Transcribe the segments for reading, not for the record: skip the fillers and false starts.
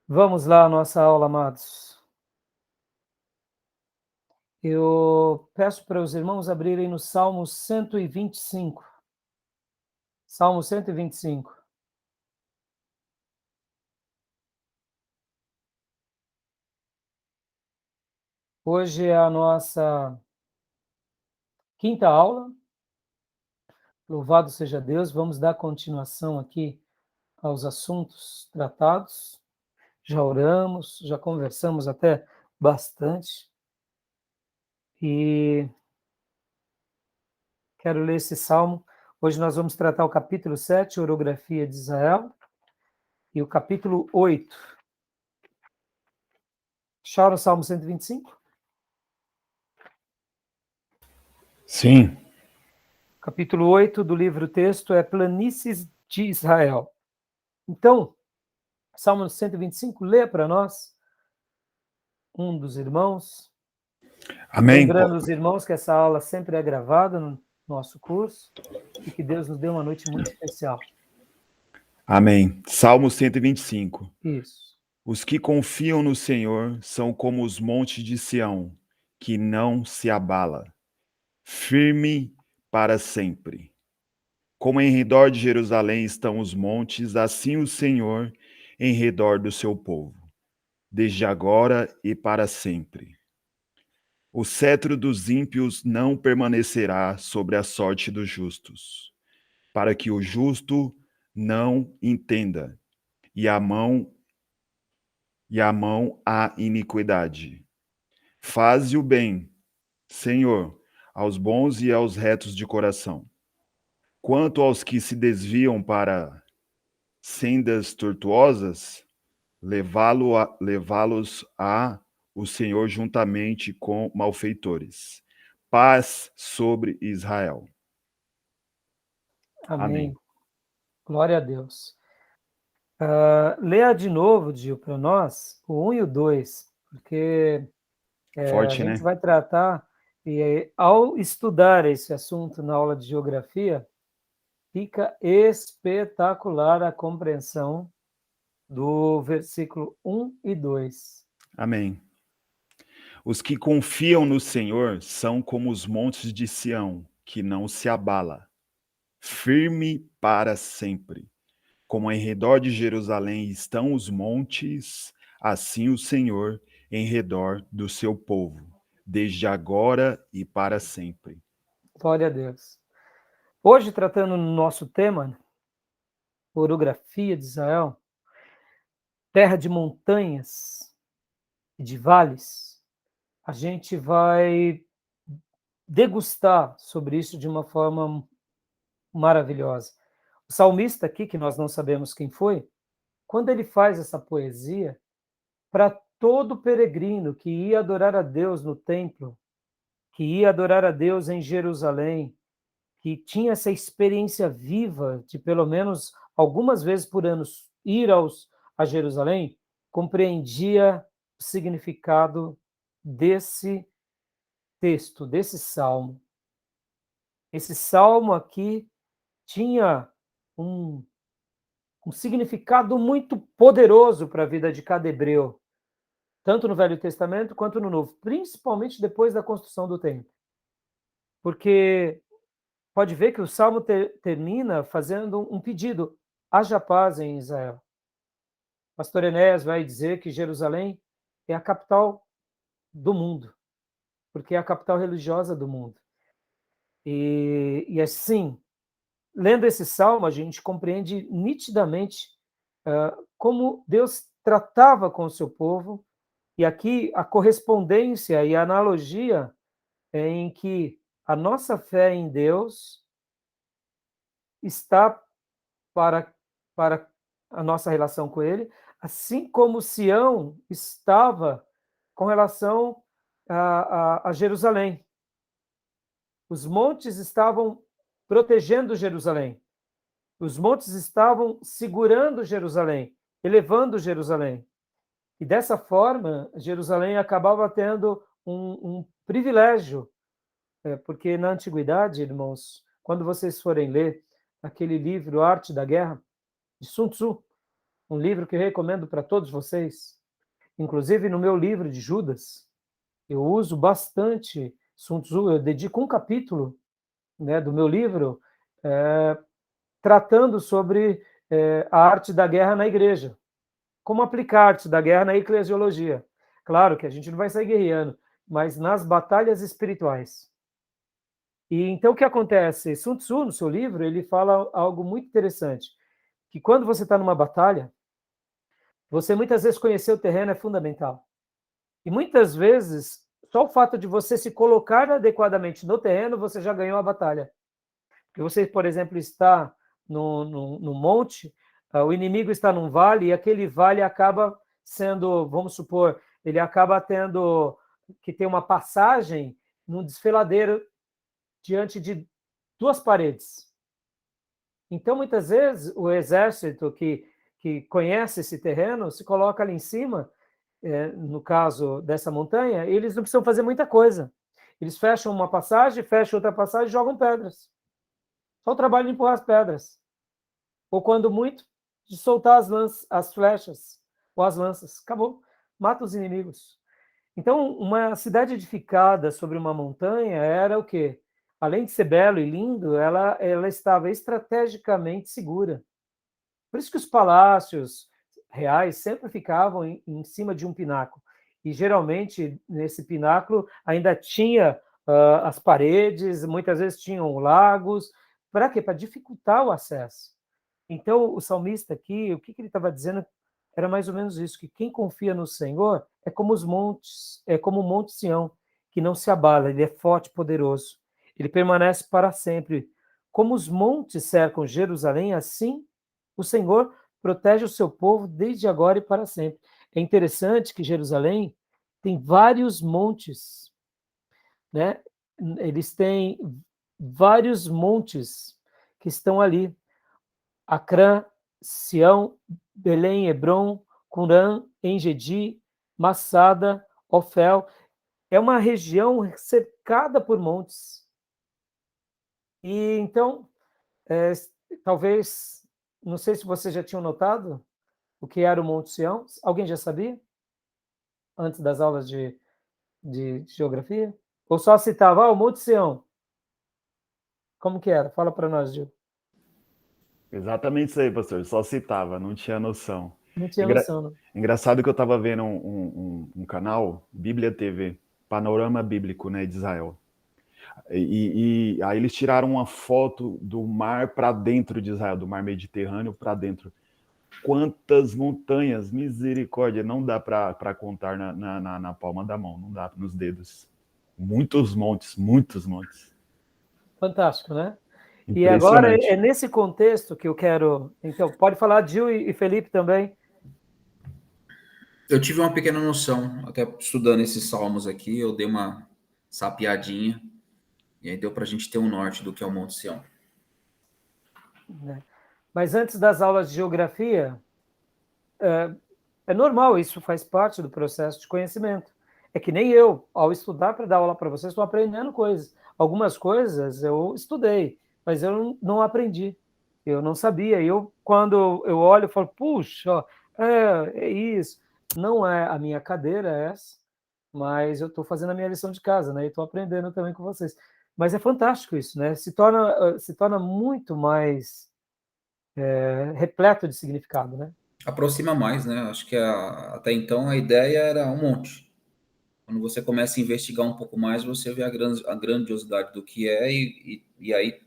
Vamos lá à nossa aula, amados. Eu peço para os irmãos abrirem no Salmo 125. Salmo 125. Hoje é a nossa quinta aula. Louvado seja Deus. Vamos dar continuação aqui aos assuntos tratados. Já oramos, já conversamos até bastante. E quero ler esse salmo. Hoje nós vamos tratar o capítulo 7, Orografia de Israel, e o capítulo 8. Acharam o Salmo 125? Sim. Capítulo 8 do livro texto é Planícies de Israel. Então, Salmo 125, lê para nós um dos irmãos. Amém. Lembrando os irmãos que essa aula sempre é gravada no nosso curso e que Deus nos deu uma noite muito especial. Amém. Salmo 125. Isso. Os que confiam no Senhor são como os montes de Sião, que não se abala, firme para sempre. Como em redor de Jerusalém estão os montes, assim o Senhor em redor do seu povo, desde agora e para sempre. O cetro dos ímpios não permanecerá sobre a sorte dos justos, para que o justo não entenda, e a mão à iniquidade. Faze o bem, Senhor, aos bons e aos retos de coração. Quanto aos que se desviam para sendas tortuosas, levá-los a o Senhor juntamente com malfeitores. Paz sobre Israel. Amém. Amém. Glória a Deus. Leia de novo, Gil, para nós, o 1 e o 2, porque a Forte, gente né? vai tratar, e ao estudar esse assunto na aula de geografia, fica espetacular a compreensão do versículo 1 e 2. Amém. Os que confiam no Senhor são como os montes de Sião, que não se abala, firme para sempre. Como em redor de Jerusalém estão os montes, assim o Senhor em redor do seu povo, desde agora e para sempre. Glória a Deus. Hoje, tratando no nosso tema, orografia de Israel, terra de montanhas e de vales, a gente vai degustar sobre isso de uma forma maravilhosa. O salmista aqui, que nós não sabemos quem foi, quando ele faz essa poesia, para todo peregrino que ia adorar a Deus no templo, que ia adorar a Deus em Jerusalém, que tinha essa experiência viva de pelo menos algumas vezes por ano ir a Jerusalém, compreendia o significado desse texto, desse salmo. Esse salmo aqui tinha um, um significado muito poderoso para a vida de cada hebreu, tanto no Velho Testamento quanto no Novo, principalmente depois da construção do templo. Porque pode ver que o Salmo termina fazendo um pedido: haja paz em Israel. Pastor Enéas vai dizer que Jerusalém é a capital do mundo, porque é a capital religiosa do mundo. E assim, lendo esse salmo, a gente compreende nitidamente como Deus tratava com o seu povo, e aqui a correspondência e a analogia é em que a nossa fé em Deus está para a nossa relação com Ele, assim como Sião estava com relação a Jerusalém. Os montes estavam protegendo Jerusalém. Os montes estavam segurando Jerusalém, elevando Jerusalém. E dessa forma, Jerusalém acabava tendo um privilégio, porque na antiguidade, irmãos, quando vocês forem ler aquele livro Arte da Guerra, de Sun Tzu, um livro que eu recomendo para todos vocês. Inclusive, no meu livro de Judas, eu uso bastante Sun Tzu, eu dedico um capítulo, né, do meu livro tratando sobre a arte da guerra na igreja. Como aplicar a arte da guerra na eclesiologia. Claro que a gente não vai sair guerreando, mas nas batalhas espirituais. E então o que acontece? Sun Tzu, no seu livro, ele fala algo muito interessante, que quando você está numa batalha, você muitas vezes conhecer o terreno é fundamental. E muitas vezes, só o fato de você se colocar adequadamente no terreno, você já ganhou a batalha. Porque você, por exemplo, está no monte, o inimigo está num vale, e aquele vale acaba sendo, vamos supor, ele acaba tendo que ter uma passagem num desfiladeiro diante de duas paredes. Então, muitas vezes, o exército que conhece esse terreno se coloca ali em cima, no caso dessa montanha, eles não precisam fazer muita coisa. Eles fecham uma passagem, fecham outra passagem e jogam pedras. Só o trabalho de empurrar as pedras. Ou, quando muito, de soltar as flechas ou as lanças. Acabou. Mata os inimigos. Então, uma cidade edificada sobre uma montanha era o quê? Além de ser belo e lindo, ela estava estrategicamente segura. Por isso que os palácios reais sempre ficavam em cima de um pináculo. E, geralmente, nesse pináculo ainda tinha as paredes, muitas vezes tinham lagos. Para quê? Para dificultar o acesso. Então, o salmista aqui, o que ele estava dizendo era mais ou menos isso, que quem confia no Senhor é como os montes, é como o Monte Sião, que não se abala, ele é forte e poderoso. Ele permanece para sempre. Como os montes cercam Jerusalém, assim o Senhor protege o seu povo desde agora e para sempre. É interessante que Jerusalém tem vários montes, né? Eles têm vários montes que estão ali. Acrã, Sião, Belém, Hebron, Curã, Engedi, Massada, Ofel. É uma região cercada por montes. E então, talvez, não sei se vocês já tinham notado o que era o Monte Sião. Alguém já sabia? Antes das aulas de geografia? Ou só citava, o Monte Sião. Como que era? Fala para nós, Gil. Exatamente isso aí, pastor. Só citava, não tinha noção. Não tinha Engra... noção, não. Engraçado que eu estava vendo um canal, Bíblia TV, Panorama Bíblico, né, de Israel. E aí eles tiraram uma foto do mar para dentro de Israel, do mar Mediterrâneo para dentro. Quantas montanhas, misericórdia, não dá para contar na palma da mão, não dá nos dedos. Muitos montes, muitos montes. Fantástico, né? E agora é Impressionante. nesse contexto que eu quero. Então, pode falar, Gil e Felipe também. Eu tive uma pequena noção, até estudando esses salmos aqui, eu dei uma sapiadinha, e aí deu para a gente ter um norte do que é o Monte Sião. Né? Mas antes das aulas de geografia, é normal, isso faz parte do processo de conhecimento. É que nem eu, ao estudar para dar aula para vocês, estou aprendendo coisas. Algumas coisas eu estudei, mas eu não aprendi. Eu não sabia. E quando eu olho, eu falo, puxa, é isso. Não é a minha cadeira essa, mas eu estou fazendo a minha lição de casa, né? E estou aprendendo também com vocês. Mas é fantástico isso, né? Se torna muito mais repleto de significado, né? Aproxima mais, né? Acho que até então a ideia era um monte. Quando você começa a investigar um pouco mais, você vê a grandiosidade do que é, e aí,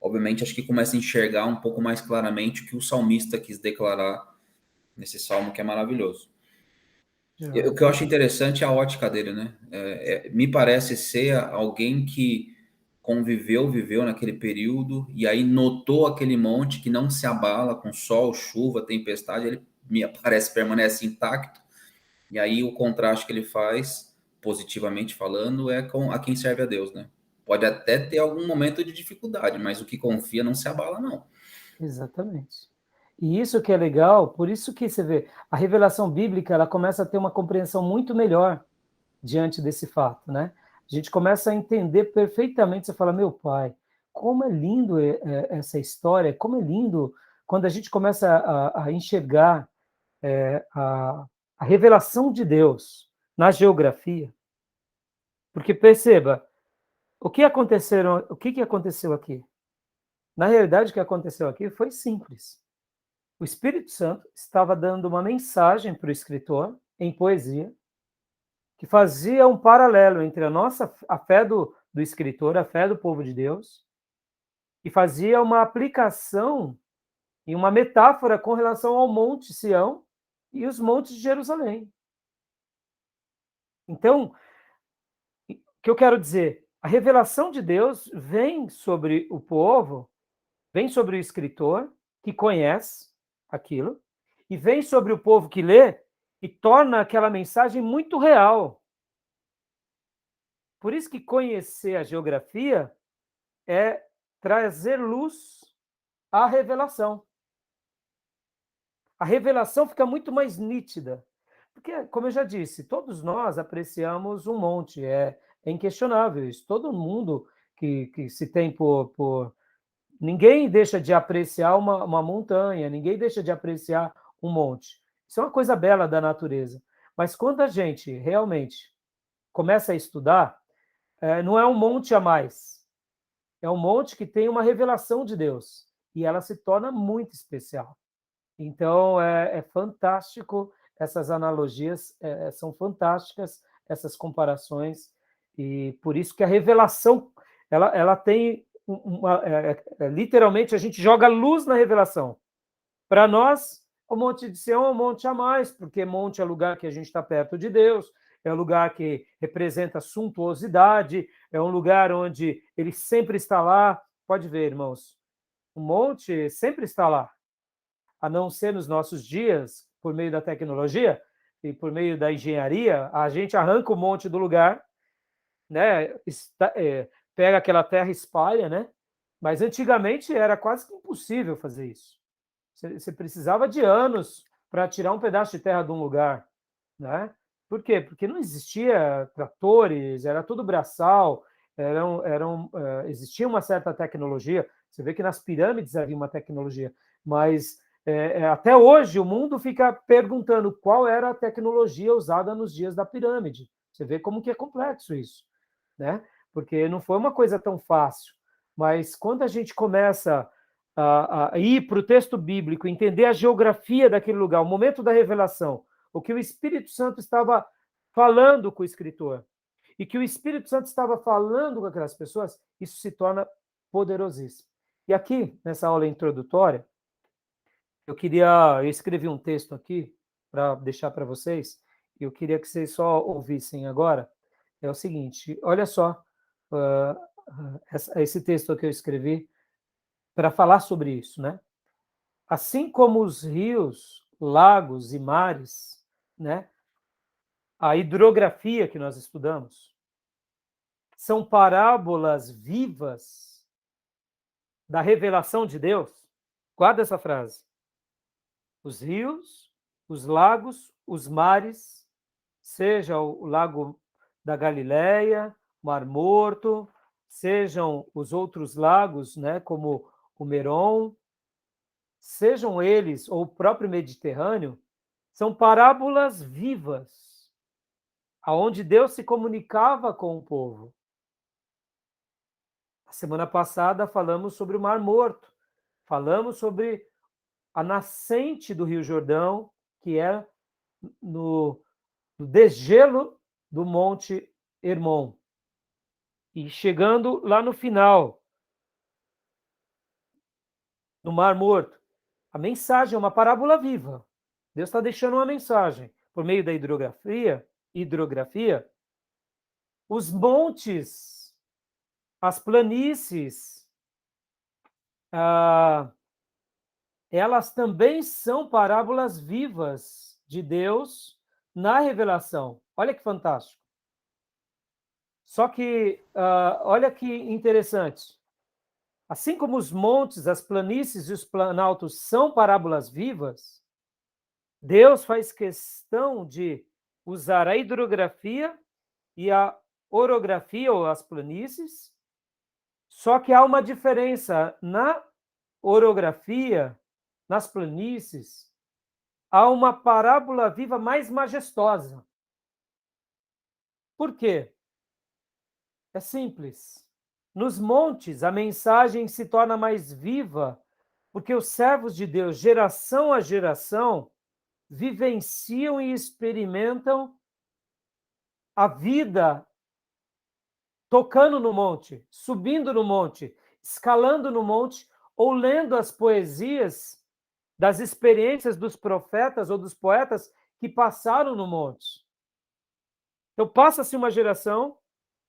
obviamente, acho que começa a enxergar um pouco mais claramente o que o salmista quis declarar nesse salmo, que é maravilhoso. O que eu acho interessante é a ótica dele, né? Me parece ser alguém que viveu naquele período, e aí notou aquele monte que não se abala com sol, chuva, tempestade, ele me parece permanece intacto, e aí o contraste que ele faz, positivamente falando, é com a quem serve a Deus, né? Pode até ter algum momento de dificuldade, mas o que confia não se abala, não. Exatamente. E isso que é legal, por isso que você vê, a revelação bíblica, ela começa a ter uma compreensão muito melhor diante desse fato, né? A gente começa a entender perfeitamente, você fala, meu pai, como é lindo essa história, como é lindo quando a gente começa a enxergar a revelação de Deus na geografia, porque perceba, o que aconteceu aqui? Na realidade, o que aconteceu aqui foi simples. O Espírito Santo estava dando uma mensagem para o escritor, em poesia, que fazia um paralelo entre a fé do escritor, a fé do povo de Deus, e fazia uma aplicação e uma metáfora com relação ao Monte Sião e os montes de Jerusalém. Então, o que eu quero dizer? A revelação de Deus vem sobre o povo, vem sobre o escritor, que conhece aquilo, e vem sobre o povo que lê e torna aquela mensagem muito real. Por isso que conhecer a geografia é trazer luz à revelação. A revelação fica muito mais nítida. Porque, como eu já disse, todos nós apreciamos um monte, é inquestionável isso. Todo mundo que se tem por... Ninguém deixa de apreciar uma montanha, ninguém deixa de apreciar um monte. Isso é uma coisa bela da natureza. Mas quando a gente realmente começa a estudar, não é um monte a mais. É um monte que tem uma revelação de Deus. E ela se torna muito especial. Então, é fantástico essas analogias, são fantásticas essas comparações, e por isso que a revelação, ela tem literalmente, a gente joga luz na revelação. Para nós, o Monte de Sião é um monte a mais, porque monte é lugar que a gente está perto de Deus, é um lugar que representa suntuosidade, é um lugar onde ele sempre está lá. Pode ver, irmãos, o monte sempre está lá, a não ser nos nossos dias, por meio da tecnologia e por meio da engenharia, a gente arranca o monte do lugar, né? Pega aquela terra e espalha, né? Mas antigamente era quase que impossível fazer isso. Você precisava de anos para tirar um pedaço de terra de um lugar, né? Por quê? Porque não existia tratores, era tudo braçal, existia uma certa tecnologia. Você vê que nas pirâmides havia uma tecnologia, mas até hoje o mundo fica perguntando qual era a tecnologia usada nos dias da pirâmide. Você vê como que é complexo isso, né? Porque não foi uma coisa tão fácil. Mas quando a gente começa a ir para o texto bíblico, entender a geografia daquele lugar, o momento da revelação, o que o Espírito Santo estava falando com o escritor, e que o Espírito Santo estava falando com aquelas pessoas, isso se torna poderosíssimo. E aqui, nessa aula introdutória, eu escrevi um texto aqui para deixar para vocês, e eu queria que vocês só ouvissem agora. É o seguinte, olha só, esse texto que eu escrevi para falar sobre isso, né? Assim como os rios, lagos e mares, né? A hidrografia que nós estudamos são parábolas vivas da revelação de Deus. Guarda essa frase. Os rios, os lagos, os mares, seja o lago da Galileia, Mar Morto, sejam os outros lagos, né, como o Meron, sejam eles ou o próprio Mediterrâneo, são parábolas vivas, aonde Deus se comunicava com o povo. A semana passada falamos sobre o Mar Morto, falamos sobre a nascente do Rio Jordão, que é no degelo do Monte Hermon. E chegando lá no final, no Mar Morto, a mensagem é uma parábola viva. Deus está deixando uma mensagem. Por meio da hidrografia, os montes, as planícies, elas também são parábolas vivas de Deus na revelação. Olha que fantástico. Só que, olha que interessante. Assim como os montes, as planícies e os planaltos são parábolas vivas, Deus faz questão de usar a hidrografia e a orografia, ou as planícies, só que há uma diferença. Na orografia, nas planícies, há uma parábola viva mais majestosa. Por quê? É simples. Nos montes, a mensagem se torna mais viva, porque os servos de Deus, geração a geração, vivenciam e experimentam a vida tocando no monte, subindo no monte, escalando no monte, ou lendo as poesias das experiências dos profetas ou dos poetas que passaram no monte. Então, passa-se uma geração,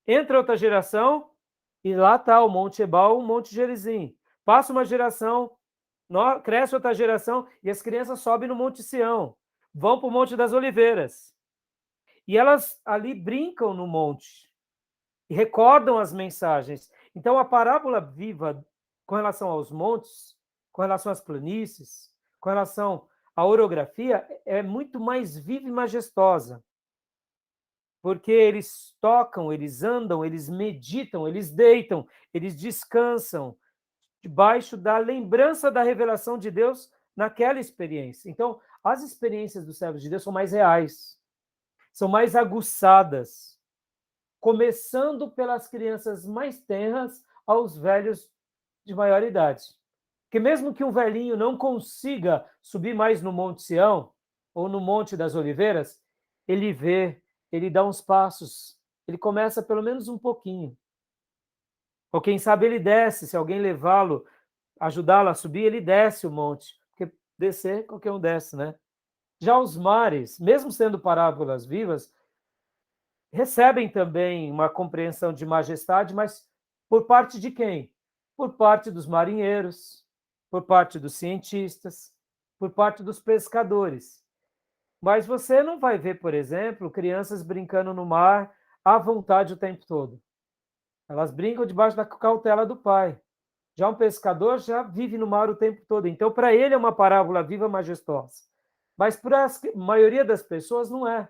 entra outra geração, e lá está o Monte Ebal, o Monte Gerizim. Passa uma geração, cresce outra geração, e as crianças sobem no Monte Sião, vão para o Monte das Oliveiras. E elas ali brincam no monte, e recordam as mensagens. Então, a parábola viva com relação aos montes, com relação às planícies, com relação à orografia, é muito mais viva e majestosa. Porque eles tocam, eles andam, eles meditam, eles deitam, eles descansam debaixo da lembrança da revelação de Deus naquela experiência. Então, as experiências dos servos de Deus são mais reais, são mais aguçadas, começando pelas crianças mais tenras aos velhos de maior idade. Porque mesmo que um velhinho não consiga subir mais no Monte Sião ou no Monte das Oliveiras, ele vê, ele dá uns passos, ele começa pelo menos um pouquinho. Ou quem sabe ele desce, se alguém levá-lo, ajudá-lo a subir, ele desce o monte. Porque descer, qualquer um desce, né? Já os mares, mesmo sendo parábolas vivas, recebem também uma compreensão de majestade, mas por parte de quem? Por parte dos marinheiros, por parte dos cientistas, por parte dos pescadores. Mas você não vai ver, por exemplo, crianças brincando no mar à vontade o tempo todo. Elas brincam debaixo da cautela do pai. Já um pescador já vive no mar o tempo todo. Então, para ele é uma parábola viva, majestosa. Mas para a maioria das pessoas não é.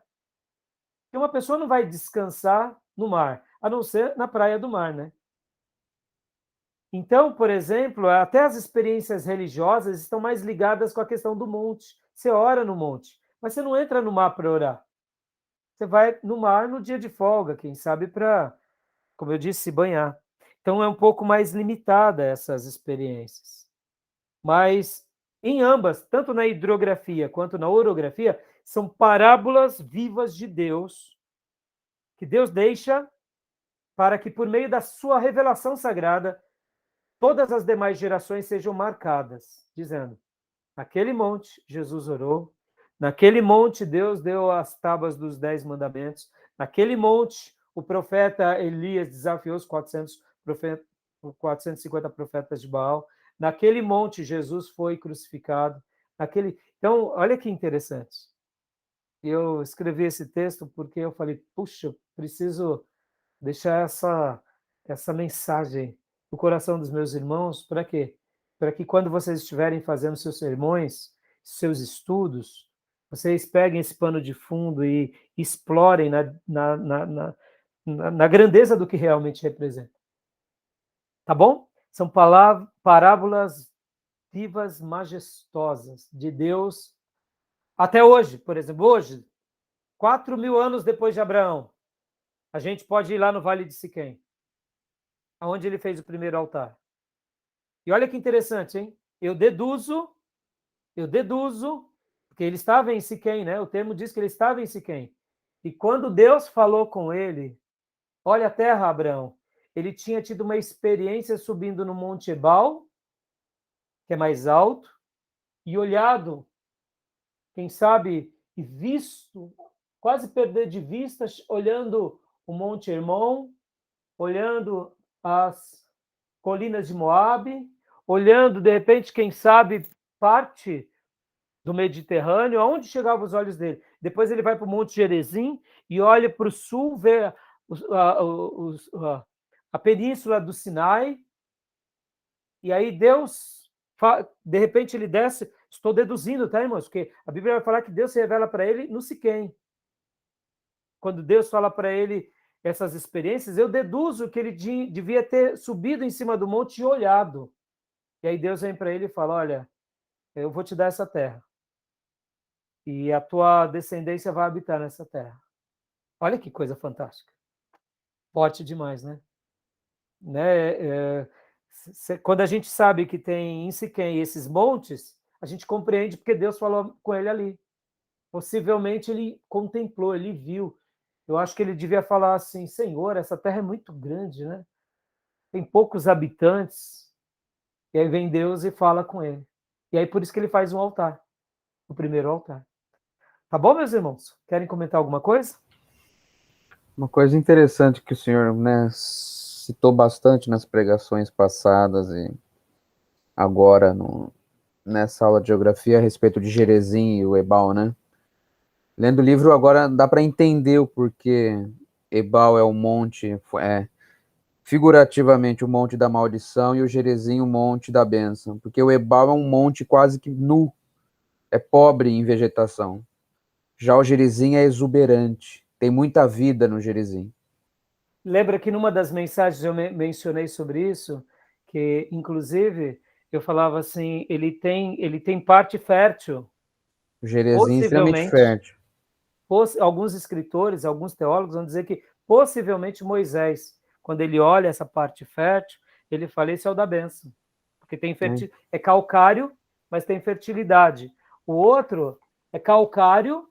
Porque uma pessoa não vai descansar no mar, a não ser na praia do mar, né? Então, por exemplo, até as experiências religiosas estão mais ligadas com a questão do monte. Você ora no monte, mas você não entra no mar para orar. Você vai no mar no dia de folga, quem sabe para, como eu disse, se banhar. Então é um pouco mais limitada essas experiências. Mas em ambas, tanto na hidrografia quanto na orografia, são parábolas vivas de Deus, que Deus deixa para que, por meio da sua revelação sagrada, todas as demais gerações sejam marcadas, dizendo: naquele monte Jesus orou, naquele monte Deus deu as tábuas dos 10 mandamentos, naquele monte o profeta Elias desafiou os 450 profetas de Baal, naquele monte Jesus foi crucificado, Então, olha que interessante. Eu escrevi esse texto porque eu falei, puxa, preciso deixar essa mensagem no coração dos meus irmãos, para quê? Para que quando vocês estiverem fazendo seus sermões, seus estudos, vocês peguem esse pano de fundo e explorem na grandeza do que realmente representa. Tá bom? São parábolas vivas, majestosas de Deus. Até hoje, por exemplo, hoje, 4.000 anos depois de Abraão, a gente pode ir lá no Vale de Siquém, onde ele fez o primeiro altar. E olha que interessante, hein? Eu deduzo, porque ele estava em Siquém, né? O termo diz que ele estava em Siquém. E quando Deus falou com ele, olha a terra, Abraão, ele tinha tido uma experiência subindo no Monte Ebal, que é mais alto, e olhado, quem sabe, e visto, quase perder de vista, olhando o Monte Hermon, olhando as colinas de Moabe, olhando, de repente, quem sabe, parte do Mediterrâneo, aonde chegavam os olhos dele. Depois ele vai para o Monte Gerizim e olha para o sul, vê a península do Sinai, e aí Deus, de repente ele desce, estou deduzindo, tá, irmãos? Porque a Bíblia vai falar que Deus se revela para ele no Siquém. Quando Deus fala para ele essas experiências, eu deduzo que ele devia ter subido em cima do monte e olhado. E aí Deus vem para ele e fala, olha, eu vou te dar essa terra. E a tua descendência vai habitar nessa terra. Olha que coisa fantástica. Forte demais, né? Quando a gente sabe que tem em Siquém esses montes, a gente compreende porque Deus falou com ele ali. Possivelmente ele contemplou, ele viu. Eu acho que ele devia falar assim: Senhor, essa terra é muito grande, né? Tem poucos habitantes. E aí vem Deus e fala com ele. E aí por isso que ele faz um altar, o primeiro altar. Tá bom, meus irmãos? Querem comentar alguma coisa? Uma coisa interessante que o senhor, né, citou bastante nas pregações passadas e agora nessa aula de geografia a respeito de Gerezim e o Ebal, né? Lendo o livro agora dá para entender o porquê Ebal é o monte, figurativamente o monte da maldição e o Gerezim o monte da bênção, porque o Ebal é um monte quase que nu, é pobre em vegetação. Já o Gerezim é exuberante, tem muita vida no Gerezim. Lembra que numa das mensagens eu mencionei sobre isso, que inclusive eu falava assim, ele tem parte fértil. O Gerezim é extremamente Possivelmente, fértil. alguns escritores, alguns teólogos vão dizer que possivelmente Moisés, quando ele olha essa parte fértil, ele fala, esse é o da bênção, porque tem é calcário, mas tem fertilidade. O outro é calcário,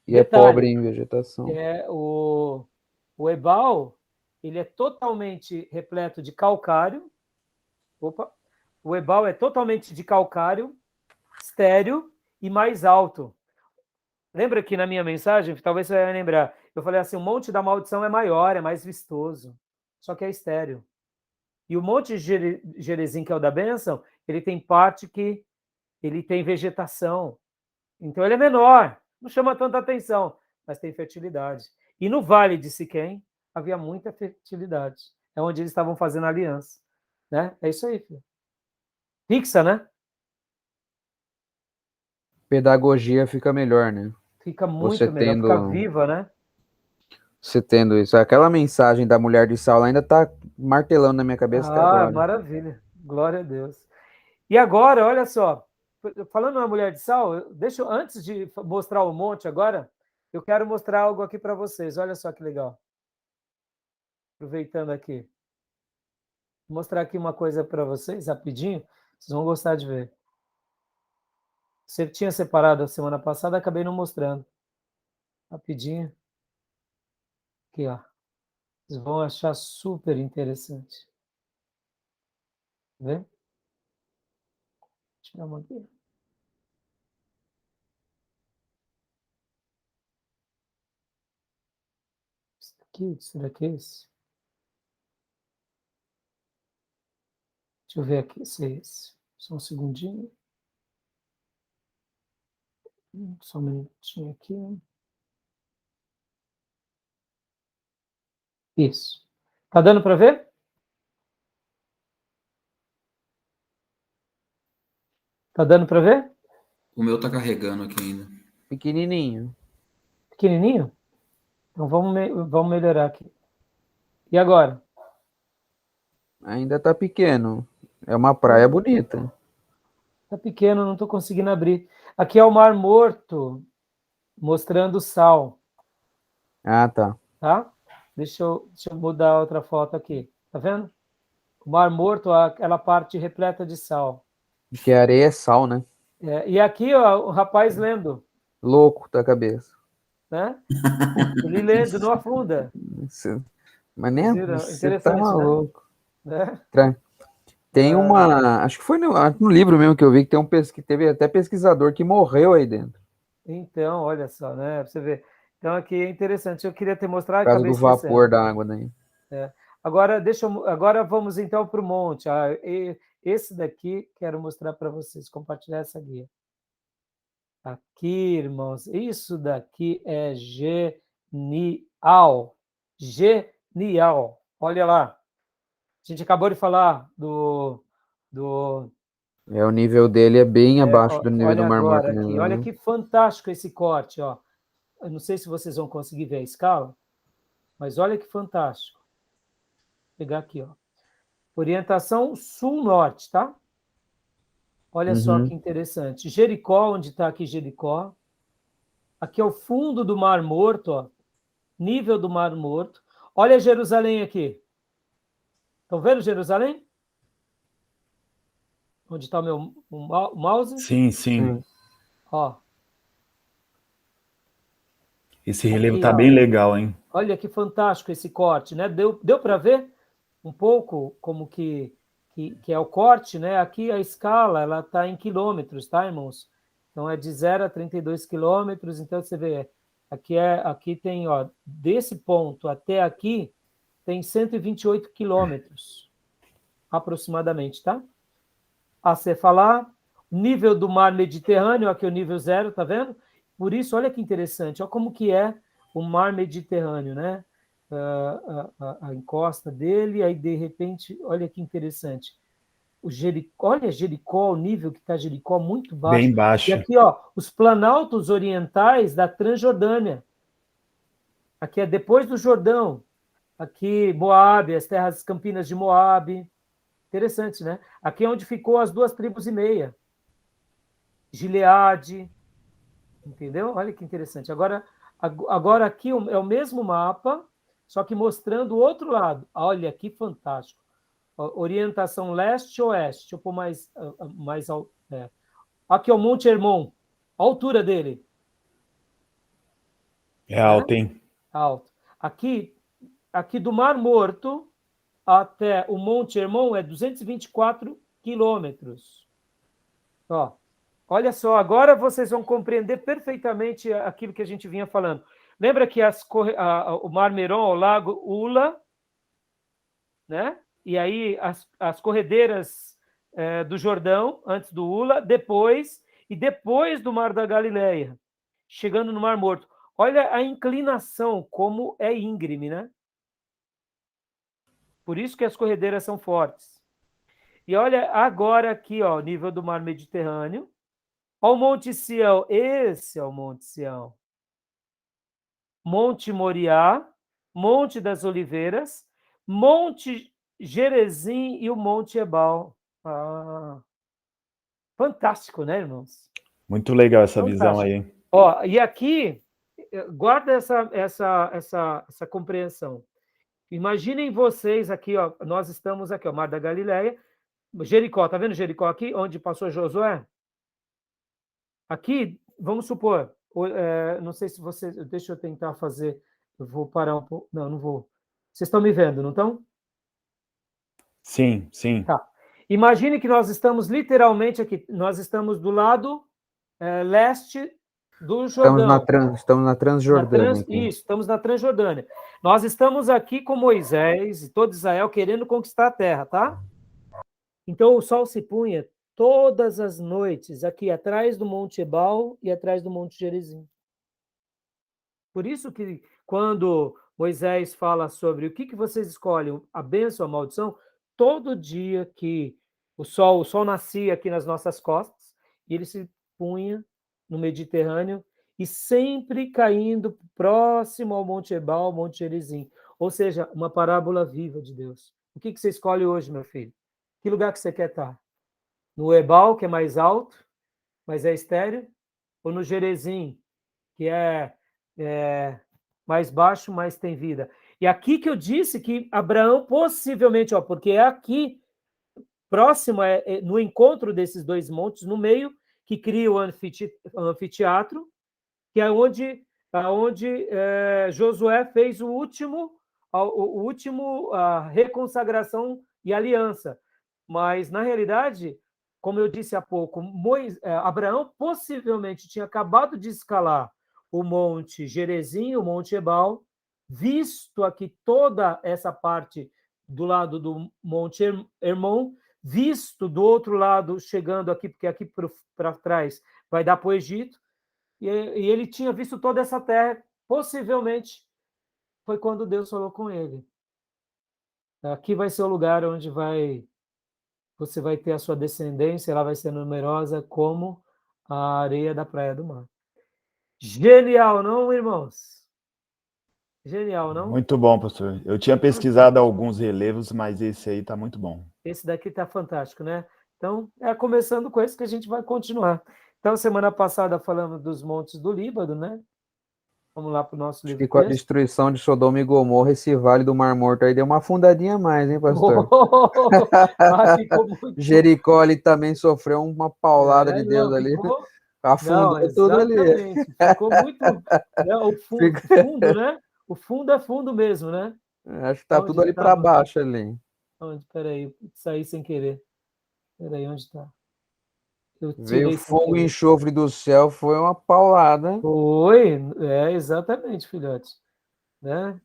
E detalhe, é pobre em vegetação. O Ebal, ele é totalmente repleto de calcário. Opa! O Ebal é totalmente de calcário, estéril e mais alto. Lembra que na minha mensagem, talvez você vai lembrar, eu falei assim, o Monte da Maldição é maior, é mais vistoso, só que é estéril. E o Monte Gerezim, que é o da bênção, ele tem parte que ele tem vegetação. Então ele é menor, não chama tanta atenção, mas tem fertilidade. E no Vale de Siquém havia muita fertilidade. É onde eles estavam fazendo aliança. Né? É isso aí, filho. Fixa, né? Pedagogia fica melhor, né? Fica Você muito melhor, fica tendo, viva, né? você tendo isso. Aquela mensagem da mulher de Saulo ainda tá martelando na minha cabeça até Ah, agora. maravilha. Glória a Deus. E agora, olha só, falando na mulher de sal, antes de mostrar o monte agora, eu quero mostrar algo aqui para vocês. Olha só que legal. Aproveitando aqui. Vou mostrar aqui uma coisa para vocês, rapidinho. Vocês vão gostar de ver. Você tinha separado a semana passada, acabei não mostrando. Rapidinho. Aqui, ó. Vocês vão achar super interessante. Vê? Tirar uma aqui. Isso aqui, será que é esse? Deixa eu ver aqui se é esse. Só um segundinho. Só um minutinho aqui. Isso. Tá dando para ver? Tá dando para ver? O meu tá carregando aqui ainda. Pequenininho. Pequenininho? Então vamos melhorar aqui. E agora? Ainda tá pequeno. É uma praia bonita. Tá pequeno, não estou conseguindo abrir. Aqui é o Mar Morto, mostrando o sal, Ah, tá. tá? Deixa eu mudar a outra foto aqui. Tá vendo? O Mar Morto, aquela parte repleta de sal. Porque a areia é sal, né? E aqui, ó, o rapaz lendo, Louco da cabeça. né? Ele lendo, não afunda. Você- Mas nem Vocês viram? você tá Interessante, né? maluco. Né? Tem uma. Acho que foi no livro mesmo que eu vi que tem que teve até pesquisador que morreu aí dentro. Então, olha só, né? Pra você ver. Então, aqui é interessante. Eu queria ter Por mostrado e causa acabei do vapor esquecendo. da água daí. Agora, agora vamos então para o monte. Esse daqui quero mostrar para vocês, compartilhar essa guia. Aqui, irmãos, isso daqui é genial. Genial. Olha lá. A gente acabou de falar do O nível dele é bem abaixo do nível do olha Mar Morto agora aqui. mesmo, Olha né? que fantástico esse corte, ó. Eu não sei se vocês vão conseguir ver a escala, mas olha que fantástico. Vou pegar aqui, ó. Orientação sul-norte, tá? Olha só que interessante. Jericó, onde está aqui Jericó? Aqui é o fundo do Mar Morto, ó. Nível do Mar Morto. Olha Jerusalém aqui. Estão vendo Jerusalém? Onde está o mouse? Sim, sim. Ó. Esse relevo Aqui, tá ó. bem legal, hein? Olha que fantástico esse corte, né? Deu para ver um pouco como que é o corte, né? Aqui a escala, ela está em quilômetros, tá, irmãos? Então é de 0 a 32 quilômetros, então você vê, aqui tem, ó, desse ponto até aqui, tem 128 quilômetros, aproximadamente, tá? A se falar, nível do mar Mediterrâneo, aqui é o nível 0, tá vendo? Por isso, olha que interessante, olha como que é o mar Mediterrâneo, né? A encosta dele, aí de repente, olha que interessante. Olha Jericó, o nível que está Jericó, muito baixo. Bem baixo. E aqui, ó, os planaltos orientais da Transjordânia. Aqui é depois do Jordão. Aqui, Moabe, as terras campinas de Moabe. Interessante, né? Aqui é onde ficou as 2,5 tribos. Gileade. Entendeu? Olha que interessante. Agora aqui é o mesmo mapa, só que mostrando o outro lado. Olha que fantástico. Orientação leste-oeste. Deixa eu pôr mais aqui é o Monte Hermon. A altura dele. É alto, hein? Alto. Aqui do Mar Morto até o Monte Hermon é 224 quilômetros. Ó, olha só, agora vocês vão compreender perfeitamente aquilo que a gente vinha falando. Lembra que o Mar Meron, o Lago Ula, né? E aí as corredeiras do Jordão, antes do Ula, depois do Mar da Galileia, chegando no Mar Morto. Olha a inclinação, como é íngreme, né? Por isso que as corredeiras são fortes. E olha agora aqui, ó, o nível do Mar Mediterrâneo. Olha o Monte Sião, esse é o Monte Sião. Monte Moriá, Monte das Oliveiras, Monte Gerezim e o Monte Ebal. Fantástico, né, irmãos? Muito legal essa Fantástico. Visão aí. Ó, e aqui, guarda essa compreensão. Imaginem vocês aqui, ó, nós estamos aqui, ó, Mar da Galileia, Jericó, tá vendo Jericó aqui, onde passou Josué? Aqui, vamos supor, não sei se vocês, deixa eu tentar fazer, eu vou parar um pouco, não vou. Vocês estão me vendo, não estão? Sim, sim. Tá. Imagine que nós estamos literalmente aqui, nós estamos do lado leste do Jordão. Estamos na Transjordânia. Isso, estamos na Transjordânia. Nós estamos aqui com Moisés e todo Israel querendo conquistar a terra, tá? Então o sol se punha todas as noites aqui atrás do Monte Ebal e atrás do Monte Gerizim. Por isso que quando Moisés fala sobre o que vocês escolhem, a bênção ou a maldição, todo dia que o sol nascia aqui nas nossas costas e ele se punha no Mediterrâneo e sempre caindo próximo ao Monte Ebal, ao Monte Gerizim. Ou seja, uma parábola viva de Deus. O que você escolhe hoje, meu filho? Que lugar que você quer estar? No Ebal, que é mais alto, mas é estéril? Ou no Gerizim, que é mais baixo, mas tem vida? E aqui que eu disse que Abraão possivelmente, porque é aqui, próximo, no encontro desses dois montes, no meio, que cria o anfiteatro, que é onde Josué fez a reconsagração e aliança. Mas, na realidade, como eu disse há pouco, Abraão possivelmente tinha acabado de escalar o Monte Gerizim, o Monte Ebal, visto aqui toda essa parte do lado do Monte Hermon, visto do outro lado, chegando aqui, porque aqui para trás vai dar para o Egito, e ele tinha visto toda essa terra, possivelmente foi quando Deus falou com ele. Aqui vai ser o lugar onde você vai ter a sua descendência, ela vai ser numerosa como a areia da praia do mar. Genial, não, irmãos? Genial, não? Muito bom, pastor. Eu tinha pesquisado alguns relevos, mas esse aí tá muito bom. Esse daqui tá fantástico, né? Então, começando com esse que a gente vai continuar. Então, semana passada falamos dos montes do Líbano, né? Vamos lá para o nosso Acho livro que com a texto. destruição de Sodoma e Gomorra, esse Vale do Mar Morto aí deu uma afundadinha a mais, hein, pastor? Ficou muito... Jericó ali também sofreu uma paulada de Deus não, ali. ficou... Afundou Não, tudo ali. exatamente. Ficou muito... Né, o fundo, né? O fundo é fundo mesmo, né? Acho que tá tudo ali para baixo ali. Onde? Peraí, saí sem querer. Peraí, onde está? Veio fogo e enxofre do céu, foi uma paulada. Foi, exatamente, filhote. Né?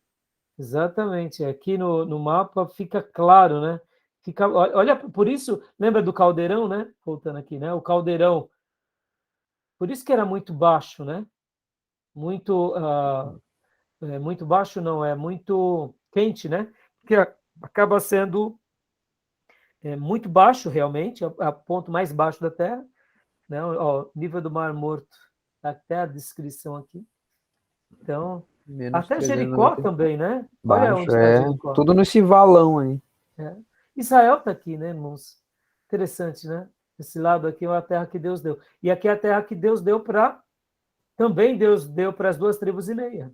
Exatamente. Aqui no mapa fica claro, né? Olha, por isso, lembra do caldeirão, né? Voltando aqui, né? O caldeirão. Por isso que era muito baixo, né? Muito, muito baixo não, é muito quente, né? Porque acaba sendo muito baixo, realmente, a ponto mais baixo da Terra, né? Ó, nível do Mar Morto, até a descrição aqui. Então, até Jericó também, né? Olha onde está Jericó. Tudo nesse valão aí. Israel está aqui, né, irmãos? Interessante, né? Esse lado aqui é a terra que Deus deu. E aqui é a terra que Deus deu para... Também Deus deu para as 2,5 tribos, né?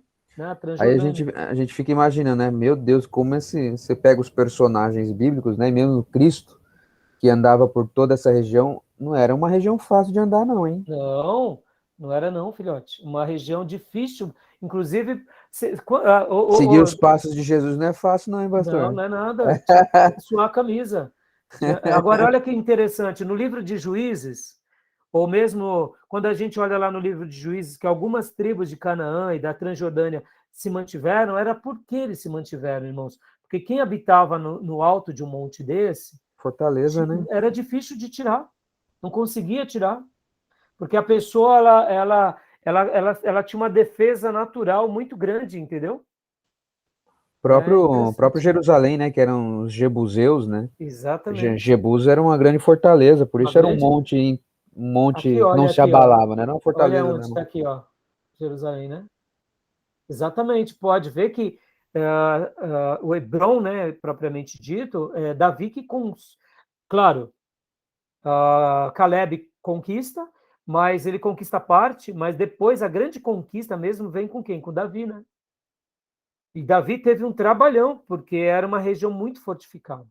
Aí a gente fica imaginando, né? Meu Deus, como você pega os personagens bíblicos, né? Mesmo Cristo, que andava por toda essa região, não era uma região fácil de andar, não, hein? Não era não, filhote. Uma região difícil. Inclusive, seguir os passos de Jesus não é fácil, não, hein, pastor? Não é nada. Suar a camisa. Agora, olha que interessante. No livro de Juízes, ou mesmo quando a gente olha lá no livro de Juízes, que algumas tribos de Canaã e da Transjordânia se mantiveram, era porque eles se mantiveram, irmãos. Porque quem habitava no alto de um monte desse... Fortaleza, né? Era difícil de tirar. Não conseguia tirar. Porque a pessoa, ela tinha uma defesa natural muito grande, entendeu? Próprio Jerusalém, né? Que eram os jebuseus, né? Exatamente. Jebus era uma grande fortaleza, por isso era um monte aqui, que não se abalava, né? Era uma fortaleza. Olha onde está aqui, ó, Jerusalém, né? Exatamente. Pode ver que o Hebron, né, propriamente dito, Davi que claro, Caleb conquista, mas ele conquista parte, mas depois a grande conquista mesmo vem com quem? Com Davi, né? E Davi teve um trabalhão, porque era uma região muito fortificada.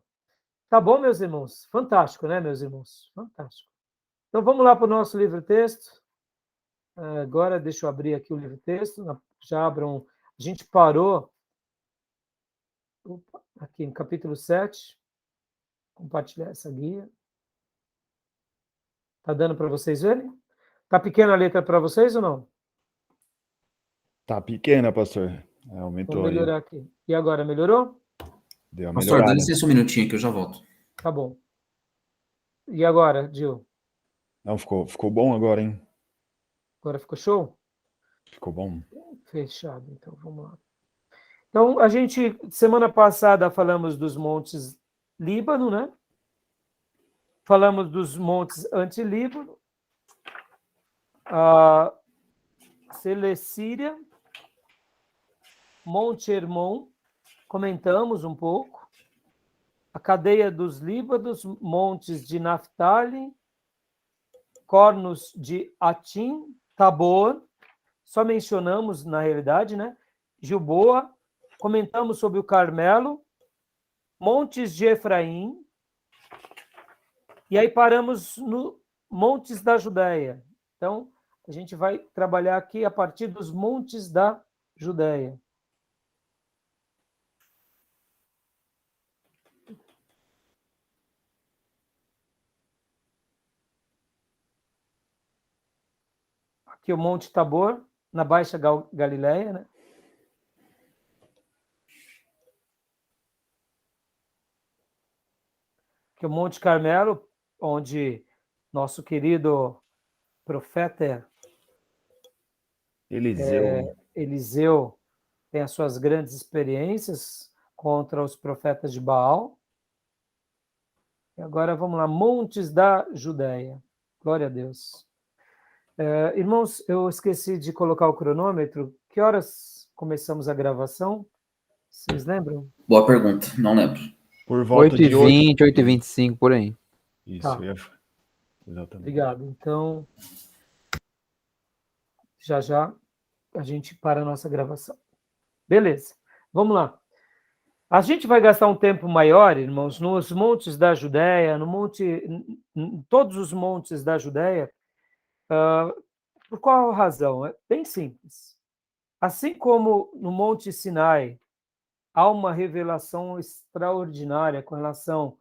Tá bom, meus irmãos? Fantástico, né, meus irmãos? Fantástico. Então vamos lá para o nosso livro-texto. Agora deixa eu abrir aqui o livro-texto. Já abram. A gente parou aqui no capítulo 7. Compartilhar essa guia. Tá dando para vocês verem? Tá pequena a letra para vocês ou não? Tá pequena, pastor. Aumentou. Vou melhorar aqui. E agora, melhorou? Deu uma Pastor, melhorada. dá licença um minutinho que eu já volto. Tá bom. E agora, Gil? Não, ficou bom agora, hein? Agora ficou show? Ficou bom. Fechado, então vamos lá. Então, a gente, semana passada, falamos dos montes Líbano, né? Falamos dos montes anti-Líbano, a Selecíria, Monte Hermon, comentamos um pouco, a cadeia dos Líbanos, montes de Naftali, cornos de Atim, Tabor, só mencionamos, na realidade, né? Gilboa, comentamos sobre o Carmelo, montes de Efraim, e aí paramos no montes da Judéia. Então, a gente vai trabalhar aqui a partir dos montes da Judéia. Aqui o Monte Tabor, na Baixa Galileia, né? Aqui o Monte Carmelo, onde nosso querido profeta Eliseu tem as suas grandes experiências contra os profetas de Baal. E agora vamos lá, montes da Judéia. Glória a Deus. Irmãos, eu esqueci de colocar o cronômetro. Que horas começamos a gravação? Vocês lembram? Boa pergunta, não lembro. Por volta de 8h20, 8h25, por aí. Isso, Tá. Exatamente. Obrigado. Então, já a gente para a nossa gravação. Beleza. Vamos lá. A gente vai gastar um tempo maior, irmãos, nos montes da Judéia, em todos os montes da Judéia. Por qual razão? É bem simples. Assim como no Monte Sinai há uma revelação extraordinária com relação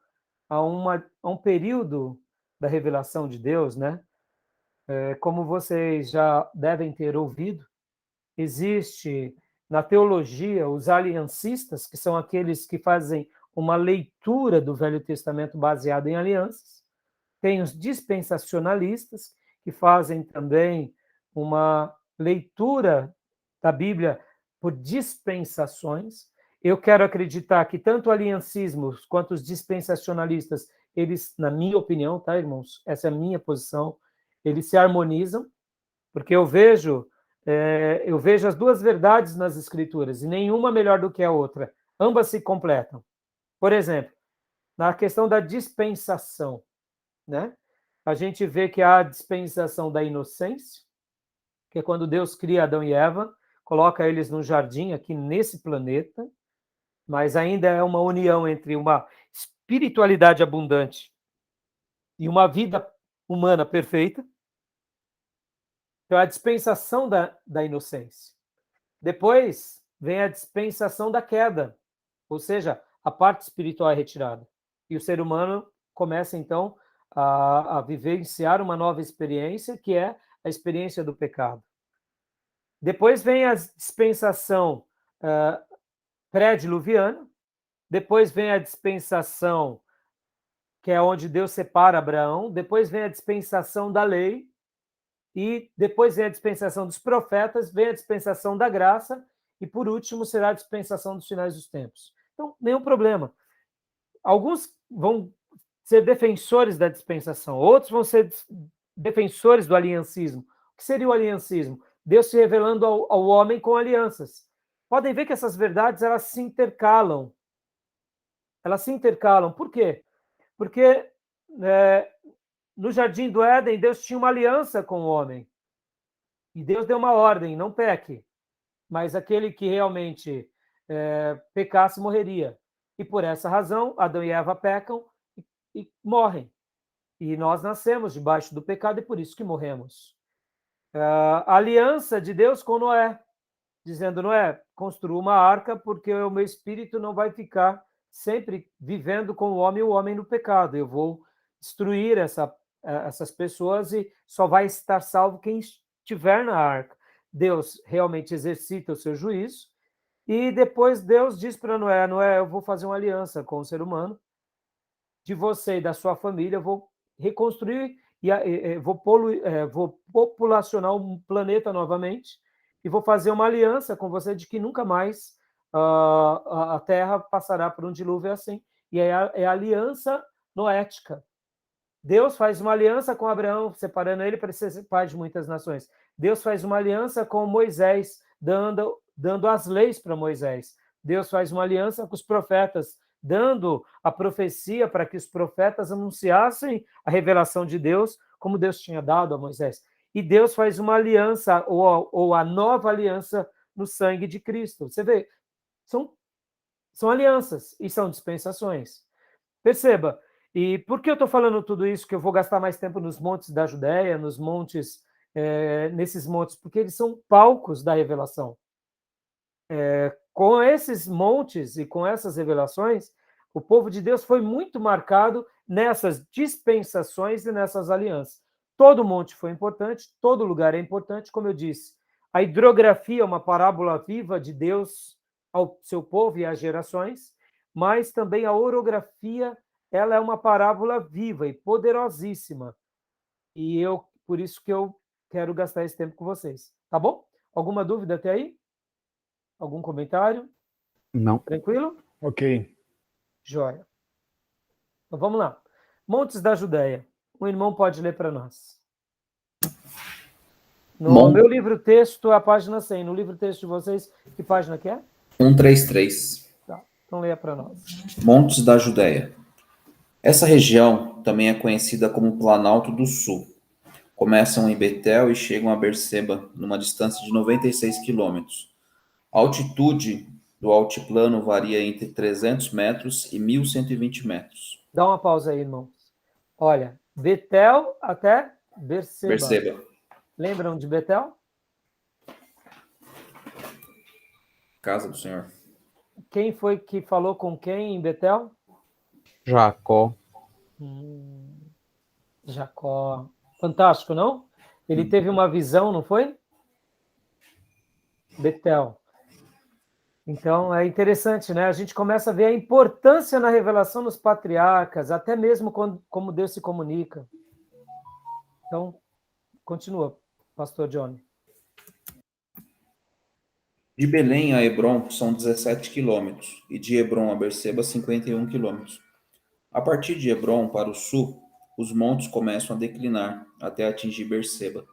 a um período da revelação de Deus, né? Como vocês já devem ter ouvido, existe na teologia os aliancistas, que são aqueles que fazem uma leitura do Velho Testamento baseada em alianças. Tem os dispensacionalistas, que fazem também uma leitura da Bíblia por dispensações. Eu quero acreditar que tanto aliancismos quanto os dispensacionalistas, eles, na minha opinião, tá, irmãos? Essa é a minha posição, eles se harmonizam, porque eu vejo as duas verdades nas Escrituras, e nenhuma melhor do que a outra. Ambas se completam. Por exemplo, na questão da dispensação, né? A gente vê que há a dispensação da inocência, que é quando Deus cria Adão e Eva, coloca eles num jardim aqui nesse planeta, mas ainda é uma união entre uma espiritualidade abundante e uma vida humana perfeita. Então, a dispensação da inocência. Depois vem a dispensação da queda, ou seja, a parte espiritual é retirada. E o ser humano começa, então, a vivenciar uma nova experiência, que é a experiência do pecado. Depois vem a dispensação pré-diluviana, depois vem a dispensação que é onde Deus separa Abraão, depois vem a dispensação da lei, e depois vem a dispensação dos profetas, vem a dispensação da graça, e por último será a dispensação dos finais dos tempos. Então, nenhum problema. Alguns vão ser defensores da dispensação, outros vão ser defensores do aliancismo. O que seria o aliancismo? Deus se revelando ao homem com alianças. Podem ver que essas verdades, elas se intercalam. Elas se intercalam. Por quê? Porque no Jardim do Éden, Deus tinha uma aliança com o homem. E Deus deu uma ordem, não peque. Mas aquele que realmente pecasse morreria. E por essa razão, Adão e Eva pecam e morrem. E nós nascemos debaixo do pecado e por isso que morremos. A aliança de Deus com Noé, dizendo: Noé, construa uma arca porque o meu espírito não vai ficar sempre vivendo com o homem no pecado. Eu vou destruir essas pessoas e só vai estar salvo quem estiver na arca. Deus realmente exercita o seu juízo e depois Deus diz para Noé: Noé, eu vou fazer uma aliança com o ser humano, de você e da sua família, eu vou reconstruir e vou populacionar um planeta novamente e vou fazer uma aliança com você de que nunca mais a Terra passará por um dilúvio assim. E é a aliança noética. Deus faz uma aliança com Abraão, separando ele para ser pai de muitas nações. Deus faz uma aliança com Moisés, dando as leis para Moisés. Deus faz uma aliança com os profetas, dando a profecia para que os profetas anunciassem a revelação de Deus, como Deus tinha dado a Moisés. E Deus faz uma aliança, ou a nova aliança, no sangue de Cristo. Você vê, são alianças e são dispensações. Perceba, e por que eu estou falando tudo isso, que eu vou gastar mais tempo nos montes da Judéia, nesses montes? Porque eles são palcos da revelação. Com esses montes e com essas revelações, o povo de Deus foi muito marcado nessas dispensações e nessas alianças. Todo monte foi importante, todo lugar é importante, como eu disse. A hidrografia é uma parábola viva de Deus ao seu povo e às gerações, mas também a orografia, ela é uma parábola viva e poderosíssima. E por isso que eu quero gastar esse tempo com vocês. Tá bom? Alguma dúvida até aí? Algum comentário? Não. Tranquilo? Ok. Jóia. Então vamos lá. Montes da Judéia. O irmão pode ler para nós. No meu livro-texto, a página 100. No livro-texto de vocês, que página que é? 133. Tá. Então leia para nós. Montes da Judéia. Essa região também é conhecida como Planalto do Sul. Começam em Betel e chegam a Berseba, numa distância de 96 quilômetros. A altitude do altiplano varia entre 300 metros e 1.120 metros. Dá uma pausa aí, irmãos. Olha, Betel até Berseba. Berseba. Lembram de Betel? Casa do Senhor. Quem foi que falou com quem em Betel? Jacó. Jacó. Fantástico, não? Ele teve uma visão, não foi? Betel. Então, é interessante, né? A gente começa a ver a importância na revelação dos patriarcas, até mesmo como Deus se comunica. Então, continua, pastor Johnny. De Belém a Hebrom são 17 quilômetros e de Hebrom a Berseba 51 quilômetros. A partir de Hebrom para o sul, os montes começam a declinar até atingir Berseba,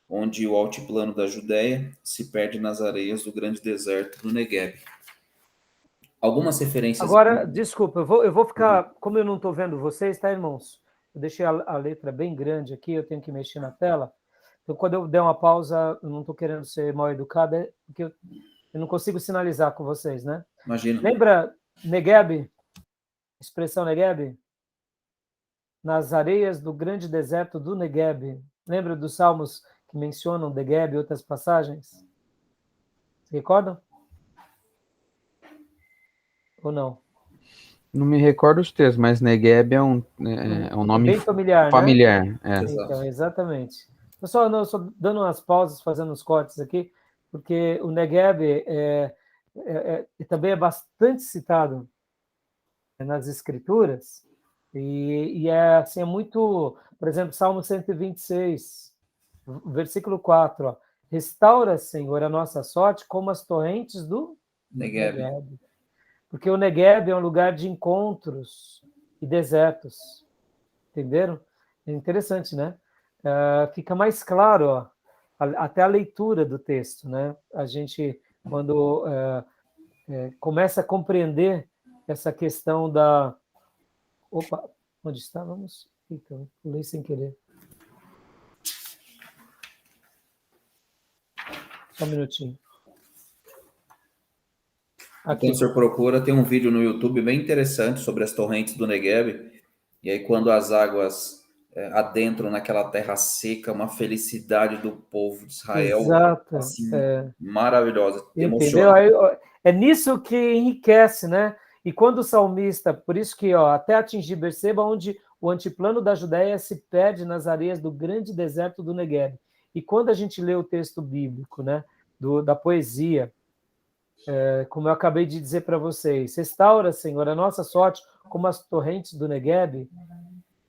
onde o altiplano da Judéia se perde nas areias do grande deserto do Negueb. Algumas referências... Agora, desculpa, eu vou ficar... Como eu não estou vendo vocês, tá, irmãos? Eu deixei a letra bem grande aqui, eu tenho que mexer na tela. Então, quando eu der uma pausa, eu não estou querendo ser mal educado, porque eu não consigo sinalizar com vocês, né? Imagina. Lembra Negueb? Expressão Negueb? Nas areias do grande deserto do Negueb. Lembra dos salmos que mencionam Negueb e outras passagens? Se recordam? Ou não? Não me recordo os textos, mas Negueb é um nome bem familiar, familiar. né? É. Então, exatamente. Eu só dando umas pausas, fazendo uns cortes aqui, porque o Negueb também é bastante citado nas Escrituras, e assim, é muito, por exemplo, Salmo 126, versículo 4, ó, restaura, Senhor, a nossa sorte como as torrentes do Negueb. Porque o Negueb é um lugar de encontros e desertos, entenderam? É interessante, né? Fica mais claro, ó, até a leitura do texto, né? A gente, quando começa a compreender essa questão da... Opa, onde estávamos? Então, pulei sem querer. Só um minutinho. Aqui. Quando o senhor procura, tem um vídeo no YouTube bem interessante sobre as torrentes do Negueb. E aí, quando as águas adentram naquela terra seca, uma felicidade do povo de Israel. Exato. Assim, maravilhosa. Entendeu? Aí, é nisso que enriquece, né? E quando o salmista, por isso que até atingir Berseba, onde o antiplano da Judéia se perde nas areias do grande deserto do Negueb. E quando a gente lê o texto bíblico, né, da poesia, como eu acabei de dizer para vocês, restaura, Senhor, a nossa sorte como as torrentes do Negueb,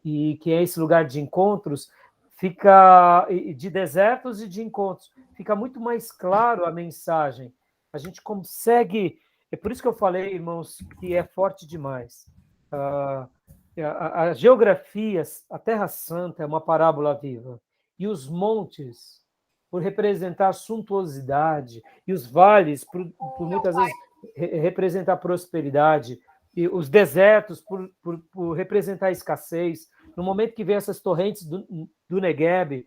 e que é esse lugar de encontros, fica de desertos e de encontros, fica muito mais claro a mensagem. A gente consegue, é por isso que eu falei, irmãos, que é forte demais. A geografia, a Terra Santa é uma parábola viva, e os montes, por representar suntuosidade, e os vales, por muitas vezes representar prosperidade, e os desertos, por representar escassez. No momento que vem essas torrentes do Negueb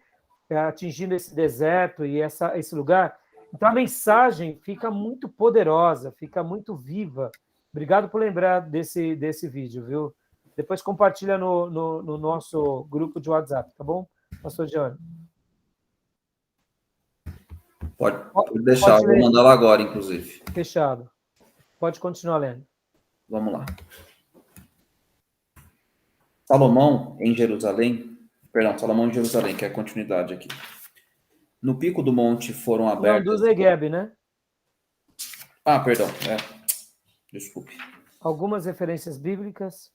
atingindo esse deserto e esse lugar, então a mensagem fica muito poderosa, fica muito viva. Obrigado por lembrar desse vídeo, viu? Depois compartilha no nosso grupo de WhatsApp, tá bom, pastor Johnny? Pode deixar, vou mandar lá agora, inclusive. Fechado. Pode continuar lendo. Vamos lá. Salomão em Jerusalém, que é a continuidade aqui. No pico do monte foram abertas... Não, do Negueb, né? Ah, perdão, desculpe. Algumas referências bíblicas.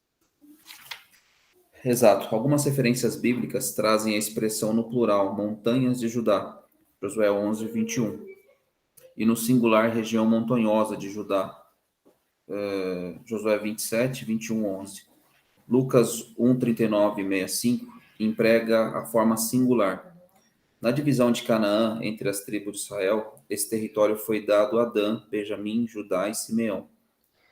Exato. Algumas referências bíblicas trazem a expressão no plural, montanhas de Judá, Josué 11, 21. E no singular, região montanhosa de Judá, Josué 27, 21, 11. Lucas 1, 39 e 65 emprega a forma singular. Na divisão de Canaã entre as tribos de Israel, esse território foi dado a Dan, Benjamim, Judá e Simeão.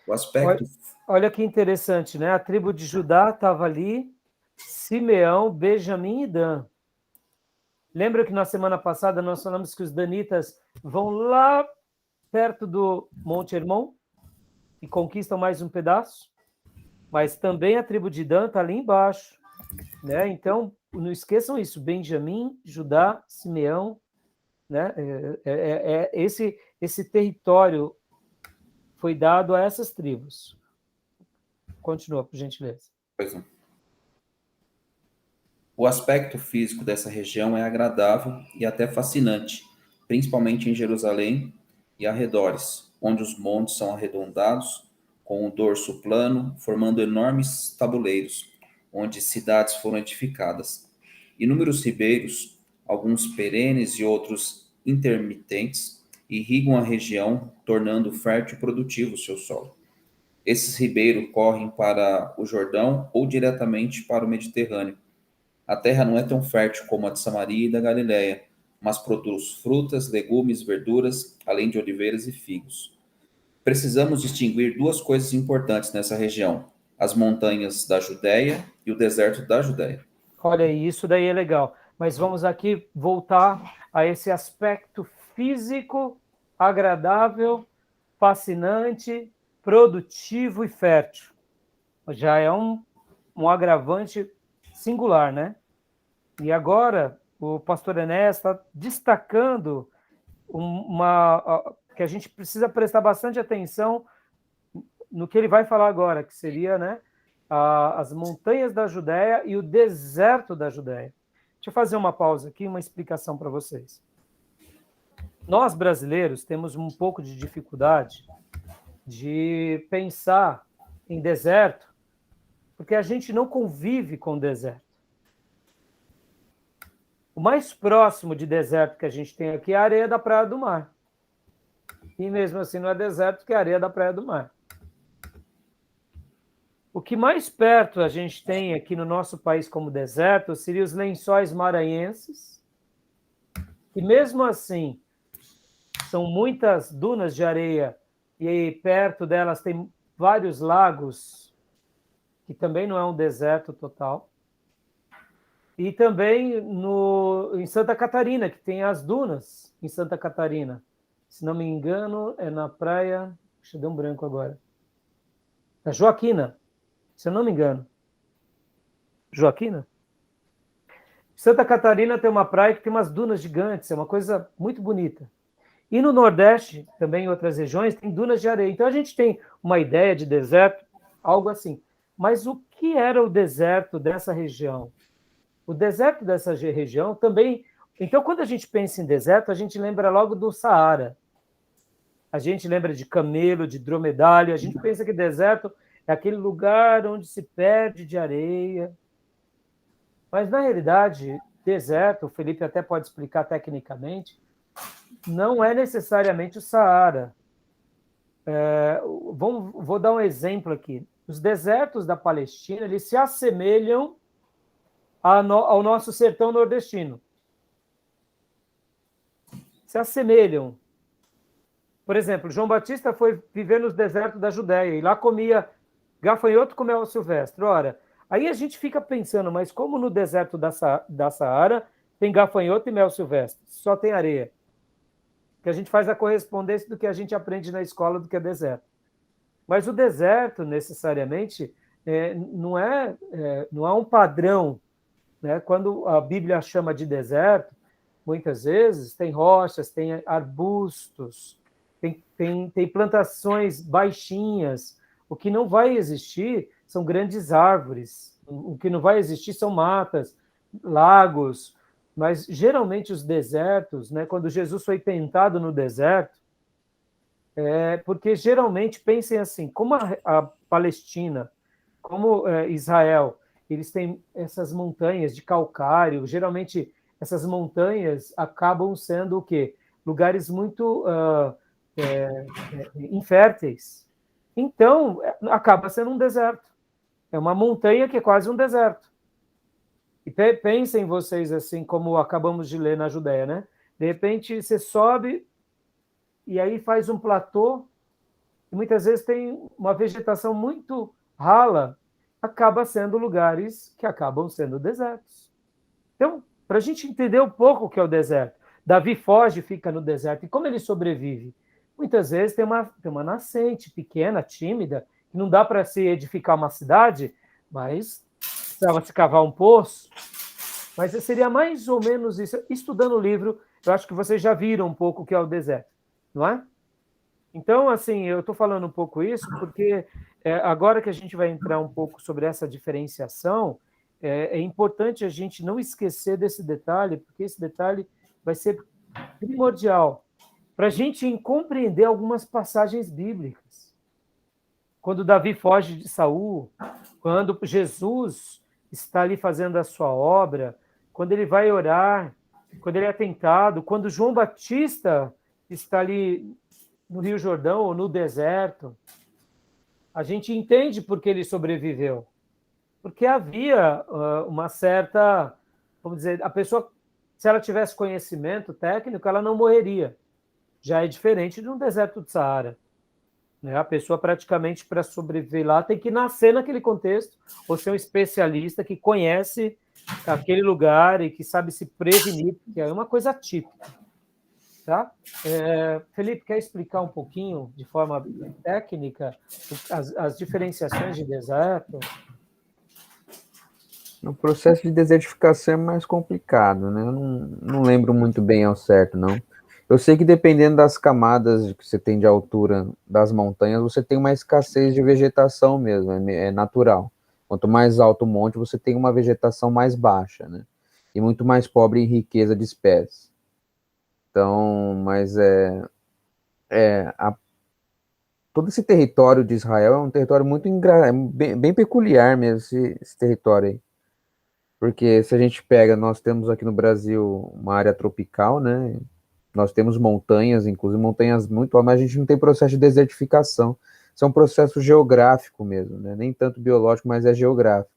O aspecto... Olha que interessante, né? A tribo de Judá estava ali, Simeão, Benjamim e Dan. Lembra que na semana passada nós falamos que os danitas vão lá perto do Monte Hermon e conquistam mais um pedaço? Mas também a tribo de Dan está ali embaixo, né? Então, não esqueçam isso, Benjamim, Judá, Simeão, né? Esse território foi dado a essas tribos. Continua, por gentileza. Pois não. O aspecto físico dessa região é agradável e até fascinante, principalmente em Jerusalém e arredores, onde os montes são arredondados, com o dorso plano, formando enormes tabuleiros, onde cidades foram edificadas. Inúmeros ribeiros, alguns perenes e outros intermitentes, irrigam a região, tornando fértil e produtivo o seu solo. Esses ribeiros correm para o Jordão ou diretamente para o Mediterrâneo. A terra não é tão fértil como a de Samaria e da Galiléia, mas produz frutas, legumes, verduras, além de oliveiras e figos. Precisamos distinguir duas coisas importantes nessa região: as montanhas da Judéia e o deserto da Judéia. Olha aí, isso daí é legal. Mas vamos aqui voltar a esse aspecto físico, agradável, fascinante, produtivo e fértil. Já é um agravante singular, né? E agora o pastor Enéas está destacando que a gente precisa prestar bastante atenção no que ele vai falar agora, que seria, né, as montanhas da Judéia e o deserto da Judéia. Deixa eu fazer uma pausa aqui, uma explicação para vocês. Nós, brasileiros, temos um pouco de dificuldade de pensar em deserto, porque a gente não convive com o deserto. O mais próximo de deserto que a gente tem aqui é a areia da Praia do Mar. E mesmo assim não é deserto, que é a areia da Praia do Mar. O que mais perto a gente tem aqui no nosso país como deserto seriam os lençóis maranhenses. E mesmo assim, são muitas dunas de areia e aí perto delas tem vários lagos, que também não é um deserto total. E também em Santa Catarina, que tem as dunas em Santa Catarina. Se não me engano, é na praia... Deixa eu dar um branco agora. É Joaquina, se eu não me engano. Joaquina? Santa Catarina tem uma praia que tem umas dunas gigantes, é uma coisa muito bonita. E no Nordeste, também em outras regiões, tem dunas de areia. Então a gente tem uma ideia de deserto, algo assim. Mas o que era o deserto dessa região? O deserto dessa região também... Então, quando a gente pensa em deserto, a gente lembra logo do Saara. A gente lembra de camelo, de dromedário. A gente pensa que deserto é aquele lugar onde se perde de areia. Mas, na realidade, deserto, o Felipe até pode explicar tecnicamente, não é necessariamente o Saara. Vou dar um exemplo aqui. Os desertos da Palestina, eles se assemelham ao nosso sertão nordestino. Se assemelham. Por exemplo, João Batista foi viver nos desertos da Judéia e lá comia gafanhoto com mel silvestre. Ora, aí a gente fica pensando, mas como no deserto da Saara tem gafanhoto e mel silvestre? Só tem areia. Que a gente faz a correspondência do que a gente aprende na escola do que é deserto. Mas o deserto, necessariamente, não é um padrão. Né? Quando a Bíblia chama de deserto, muitas vezes tem rochas, tem arbustos, tem plantações baixinhas. O que não vai existir são grandes árvores. O que não vai existir são matas, lagos. Mas, geralmente, os desertos, né, quando Jesus foi tentado no deserto, porque, geralmente, pensem assim, como a Palestina, como Israel, eles têm essas montanhas de calcário, geralmente essas montanhas acabam sendo o quê? Lugares muito inférteis. Então, acaba sendo um deserto. É uma montanha que é quase um deserto. E pensem vocês assim, como acabamos de ler na Judéia, né? De repente, você sobe e aí faz um platô e muitas vezes tem uma vegetação muito rala, acaba sendo lugares que acabam sendo desertos. Então, para a gente entender um pouco o que é o deserto, Davi foge, fica no deserto, e como ele sobrevive? Muitas vezes tem uma nascente pequena, tímida, que não dá para se edificar uma cidade, mas precisava se cavar um poço. Mas seria mais ou menos isso. Estudando o livro, eu acho que vocês já viram um pouco o que é o deserto, não é? Então, assim, eu estou falando um pouco isso porque agora que a gente vai entrar um pouco sobre essa diferenciação, é importante a gente não esquecer desse detalhe, porque esse detalhe vai ser primordial para a gente compreender algumas passagens bíblicas. Quando Davi foge de Saul, quando Jesus está ali fazendo a sua obra, quando ele vai orar, quando ele é tentado, quando João Batista está ali no Rio Jordão ou no deserto, a gente entende por que ele sobreviveu. Porque havia uma certa, vamos dizer, a pessoa, se ela tivesse conhecimento técnico, ela não morreria. Já é diferente de um deserto de Saara. Né? A pessoa praticamente, para sobreviver lá, tem que nascer naquele contexto, ou ser um especialista que conhece aquele lugar e que sabe se prevenir, que é uma coisa típica. Tá? Felipe, quer explicar um pouquinho, de forma técnica, as diferenciações de deserto? O processo de desertificação é mais complicado, né? Eu não lembro muito bem ao certo, não. Eu sei que dependendo das camadas que você tem de altura das montanhas, você tem uma escassez de vegetação mesmo, é natural. Quanto mais alto o monte, você tem uma vegetação mais baixa, né? E muito mais pobre em riqueza de espécies. Então, mas todo esse território de Israel é um território muito bem peculiar mesmo, esse território aí. Porque se a gente pega, nós temos aqui no Brasil uma área tropical, né? Nós temos montanhas, inclusive montanhas muito altas, mas a gente não tem processo de desertificação. Isso é um processo geográfico mesmo, né? Nem tanto biológico, mas é geográfico.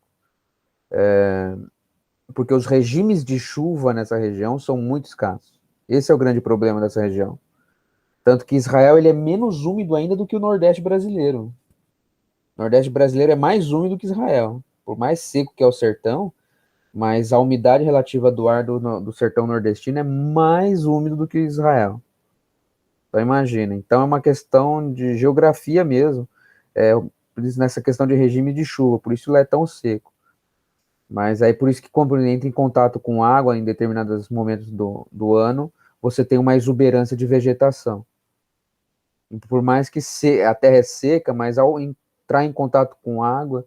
Porque os regimes de chuva nessa região são muito escassos. Esse é o grande problema dessa região. Tanto que Israel ele é menos úmido ainda do que o Nordeste brasileiro. O Nordeste brasileiro é mais úmido que Israel. Por mais seco que é o sertão, mas a umidade relativa do ar do sertão nordestino é mais úmido do que Israel. Então imagina. Então é uma questão de geografia mesmo, nessa questão de regime de chuva, por isso ele é tão seco. Mas aí por isso que quando ele entra em contato com água em determinados momentos do ano, você tem uma exuberância de vegetação. Por mais que a terra é seca, mas ao entrar em contato com água,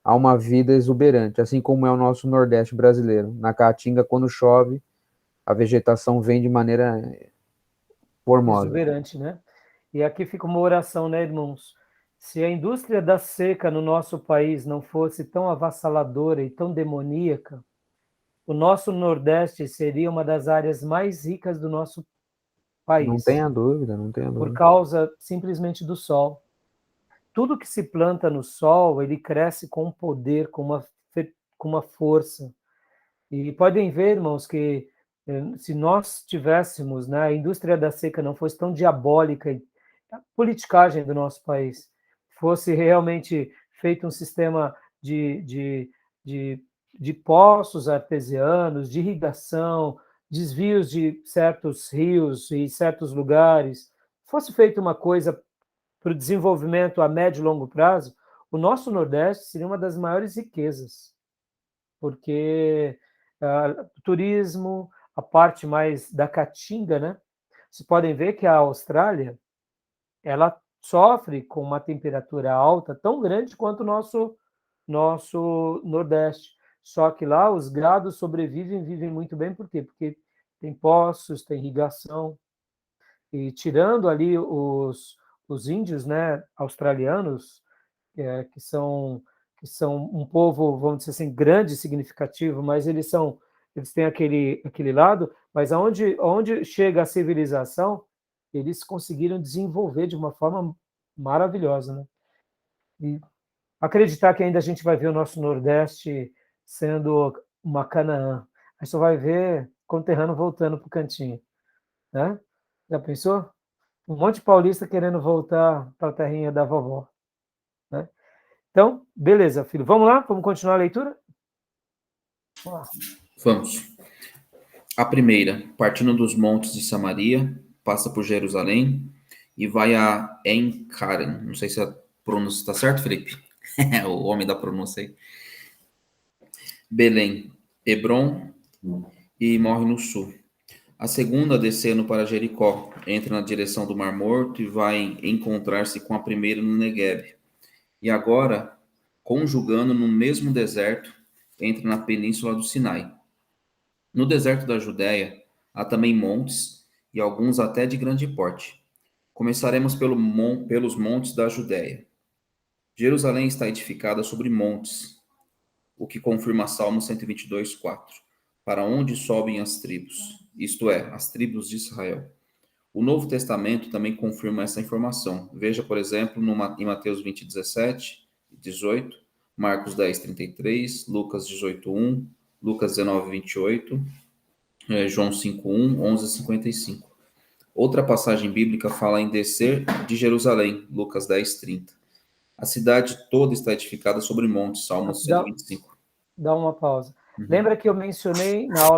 há uma vida exuberante, assim como é o nosso Nordeste brasileiro. Na Caatinga, quando chove, a vegetação vem de maneira formosa. Exuberante, né? E aqui fica uma oração, né, irmãos? Se a indústria da seca no nosso país não fosse tão avassaladora e tão demoníaca, o nosso Nordeste seria uma das áreas mais ricas do nosso país. Não tenha dúvida, não tenha dúvida. Por causa simplesmente do sol. Tudo que se planta no sol, ele cresce com poder, com uma força. E podem ver, irmãos, que se nós tivéssemos, né, a indústria da seca não fosse tão diabólica, a politicagem do nosso país fosse realmente feito um sistema de poços artesianos, de irrigação, desvios de certos rios e certos lugares, fosse feita uma coisa para o desenvolvimento a médio e longo prazo, o nosso Nordeste seria uma das maiores riquezas, porque o turismo, a parte mais da caatinga, né? Vocês podem ver que a Austrália, ela sofre com uma temperatura alta tão grande quanto o nosso Nordeste. Só que lá os gados sobrevivem, vivem muito bem, por quê? Porque tem poços, tem irrigação, e tirando ali os índios, né, australianos, que são um povo, vamos dizer assim, grande, significativo, mas eles têm aquele lado, mas onde chega a civilização, eles conseguiram desenvolver de uma forma maravilhosa, né? E acreditar que ainda a gente vai ver o nosso Nordeste sendo uma Canaã. A gente só vai ver conterrâneo voltando para o cantinho, né? Já pensou? Um monte de paulista querendo voltar para a terrinha da vovó, né? Então, beleza, filho. Vamos lá? Vamos continuar a leitura? Vamos. A primeira, partindo dos montes de Samaria, passa por Jerusalém e vai a En-Karen. Não sei se a pronúncia está certo, Felipe? O homem da pronúncia aí. Belém, Hebron e morre no sul. A segunda, descendo para Jericó, entra na direção do Mar Morto e vai encontrar-se com a primeira no Negueb. E agora, conjugando no mesmo deserto, entra na península do Sinai. No deserto da Judéia, há também montes, e alguns até de grande porte. Começaremos pelos montes da Judéia. Jerusalém está edificada sobre montes, o que confirma Salmo 122, 4. Para onde sobem as tribos? Isto é, as tribos de Israel. O Novo Testamento também confirma essa informação. Veja, por exemplo, em Mateus 20, 17 e 18, Marcos 10, 33, Lucas 18, 1, Lucas 19, 28, João 5, 1, 11, 55. Outra passagem bíblica fala em descer de Jerusalém, Lucas 10, 30. A cidade toda está edificada sobre montes, Salmo 125. Dá uma pausa. Lembra que eu mencionei nas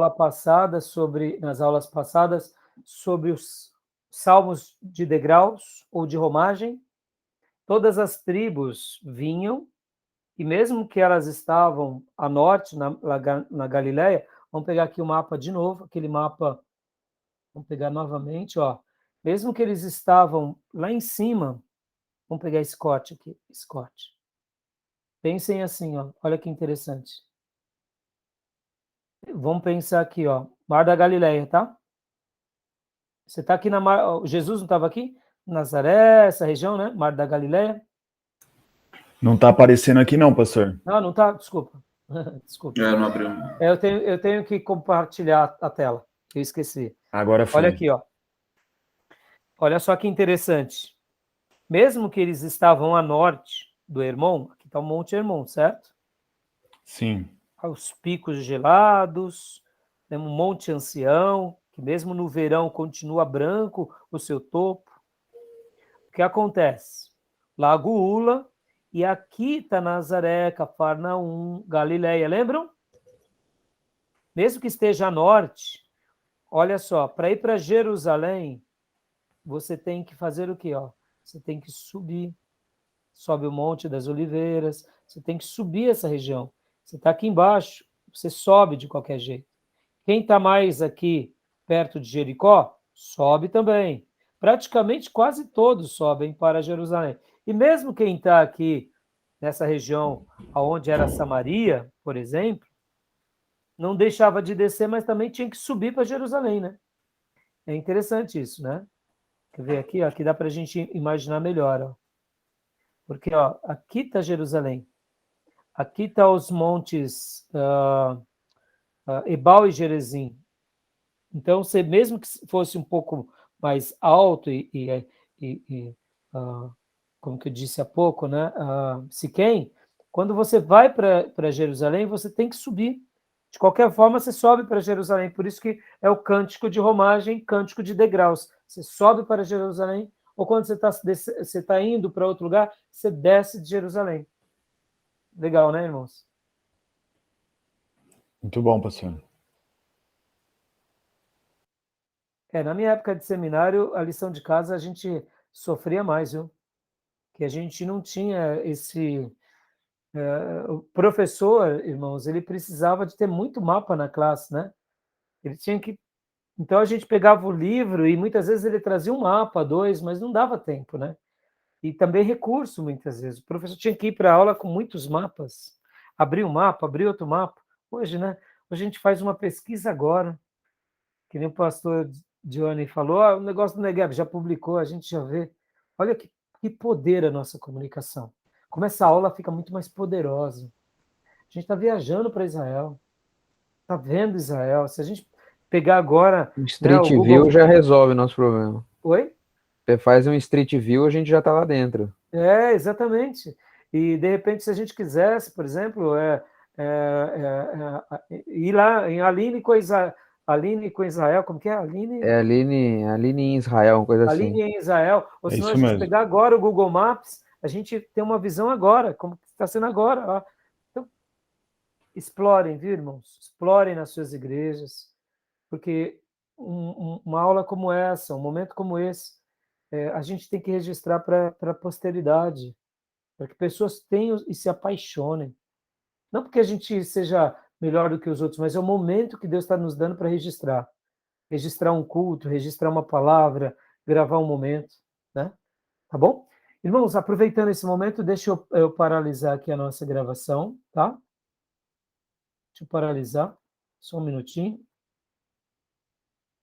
aulas passadas sobre os salmos de degraus ou de romagem? Todas as tribos vinham, e mesmo que elas estavam a norte, na Galileia, vamos pegar aqui o mapa de novo, aquele mapa, vamos pegar novamente, ó. Mesmo que eles estavam lá em cima, vamos pegar Scott aqui, Scott. Pensem assim, ó, olha que interessante. Vamos pensar aqui, ó, Mar da Galileia, tá? Você está aqui na Mar... Jesus não estava aqui? Nazaré, essa região, né? Mar da Galileia. Não está aparecendo aqui não, pastor. Não está, desculpa. Desculpa. Não abriu. Eu tenho que compartilhar a tela. Eu esqueci. Agora foi. Olha aqui, ó. Olha só que interessante. Mesmo que eles estavam a norte do Hermon, aqui está o Monte Hermon, certo? Sim. Os picos gelados, tem um monte ancião, que mesmo no verão continua branco o seu topo. O que acontece? Lago Ula, e aqui está Nazaré, Cafarnaum, Galileia, lembram? Mesmo que esteja a norte, olha só, para ir para Jerusalém, você tem que fazer o quê? Ó? Você tem que subir. Sobe o Monte das Oliveiras, você tem que subir essa região. Você está aqui embaixo, você sobe de qualquer jeito. Quem está mais aqui perto de Jericó, sobe também. Praticamente quase todos sobem para Jerusalém. E mesmo quem está aqui nessa região onde era Samaria, por exemplo, não deixava de descer, mas também tinha que subir para Jerusalém, né? É interessante isso, né? Quer ver aqui? Ó, aqui dá para a gente imaginar melhor, ó. Porque, ó, aqui está Jerusalém. Aqui está os montes Ebal e Gerezim. Então, você, mesmo que fosse um pouco mais alto como que eu disse há pouco, né? Siquém, quando você vai para Jerusalém, você tem que subir. De qualquer forma, você sobe para Jerusalém. Por isso que é o cântico de romagem, cântico de degraus. Você sobe para Jerusalém, ou quando você tá indo para outro lugar, você desce de Jerusalém. Legal, né, irmãos? Muito bom, pastor. Na minha época de seminário, a lição de casa a gente sofria mais, viu? Que a gente não tinha esse... o professor, irmãos, ele precisava de ter muito mapa na classe, né? Ele tinha que... Então a gente pegava o livro e muitas vezes ele trazia um mapa, dois, mas não dava tempo, né? E também recurso, muitas vezes. O professor tinha que ir para a aula com muitos mapas. Abrir um mapa, abrir outro mapa. Hoje, né? Hoje a gente faz uma pesquisa agora, que nem o pastor Johnny falou, o negócio do Negev já publicou, a gente já vê. Olha que poder a nossa comunicação. Como essa aula fica muito mais poderosa. A gente está viajando para Israel. Está vendo Israel. Se a gente pegar agora... Street View já resolve o nosso problema. Oi? Você faz um Street View, a gente já está lá dentro. Exatamente. E, de repente, se a gente quisesse, por exemplo, ir lá em Aline, Aline com Israel, como que é? Aline? É Aline em Israel, uma coisa assim. Aline em Israel. Ou É senão isso a gente mesmo. pegar agora o Google Maps, a gente tem uma visão agora, como está sendo agora. Ó. Então, explorem, viu, irmãos? Explorem nas suas igrejas, porque uma aula como essa, um momento como esse, a gente tem que registrar para a posteridade, para que pessoas tenham e se apaixonem. Não porque a gente seja melhor do que os outros, mas é o momento que Deus está nos dando para registrar. Registrar um culto, registrar uma palavra, gravar um momento, né? Tá bom? Irmãos, aproveitando esse momento, deixa eu paralisar aqui a nossa gravação, tá? Deixa eu paralisar, só um minutinho.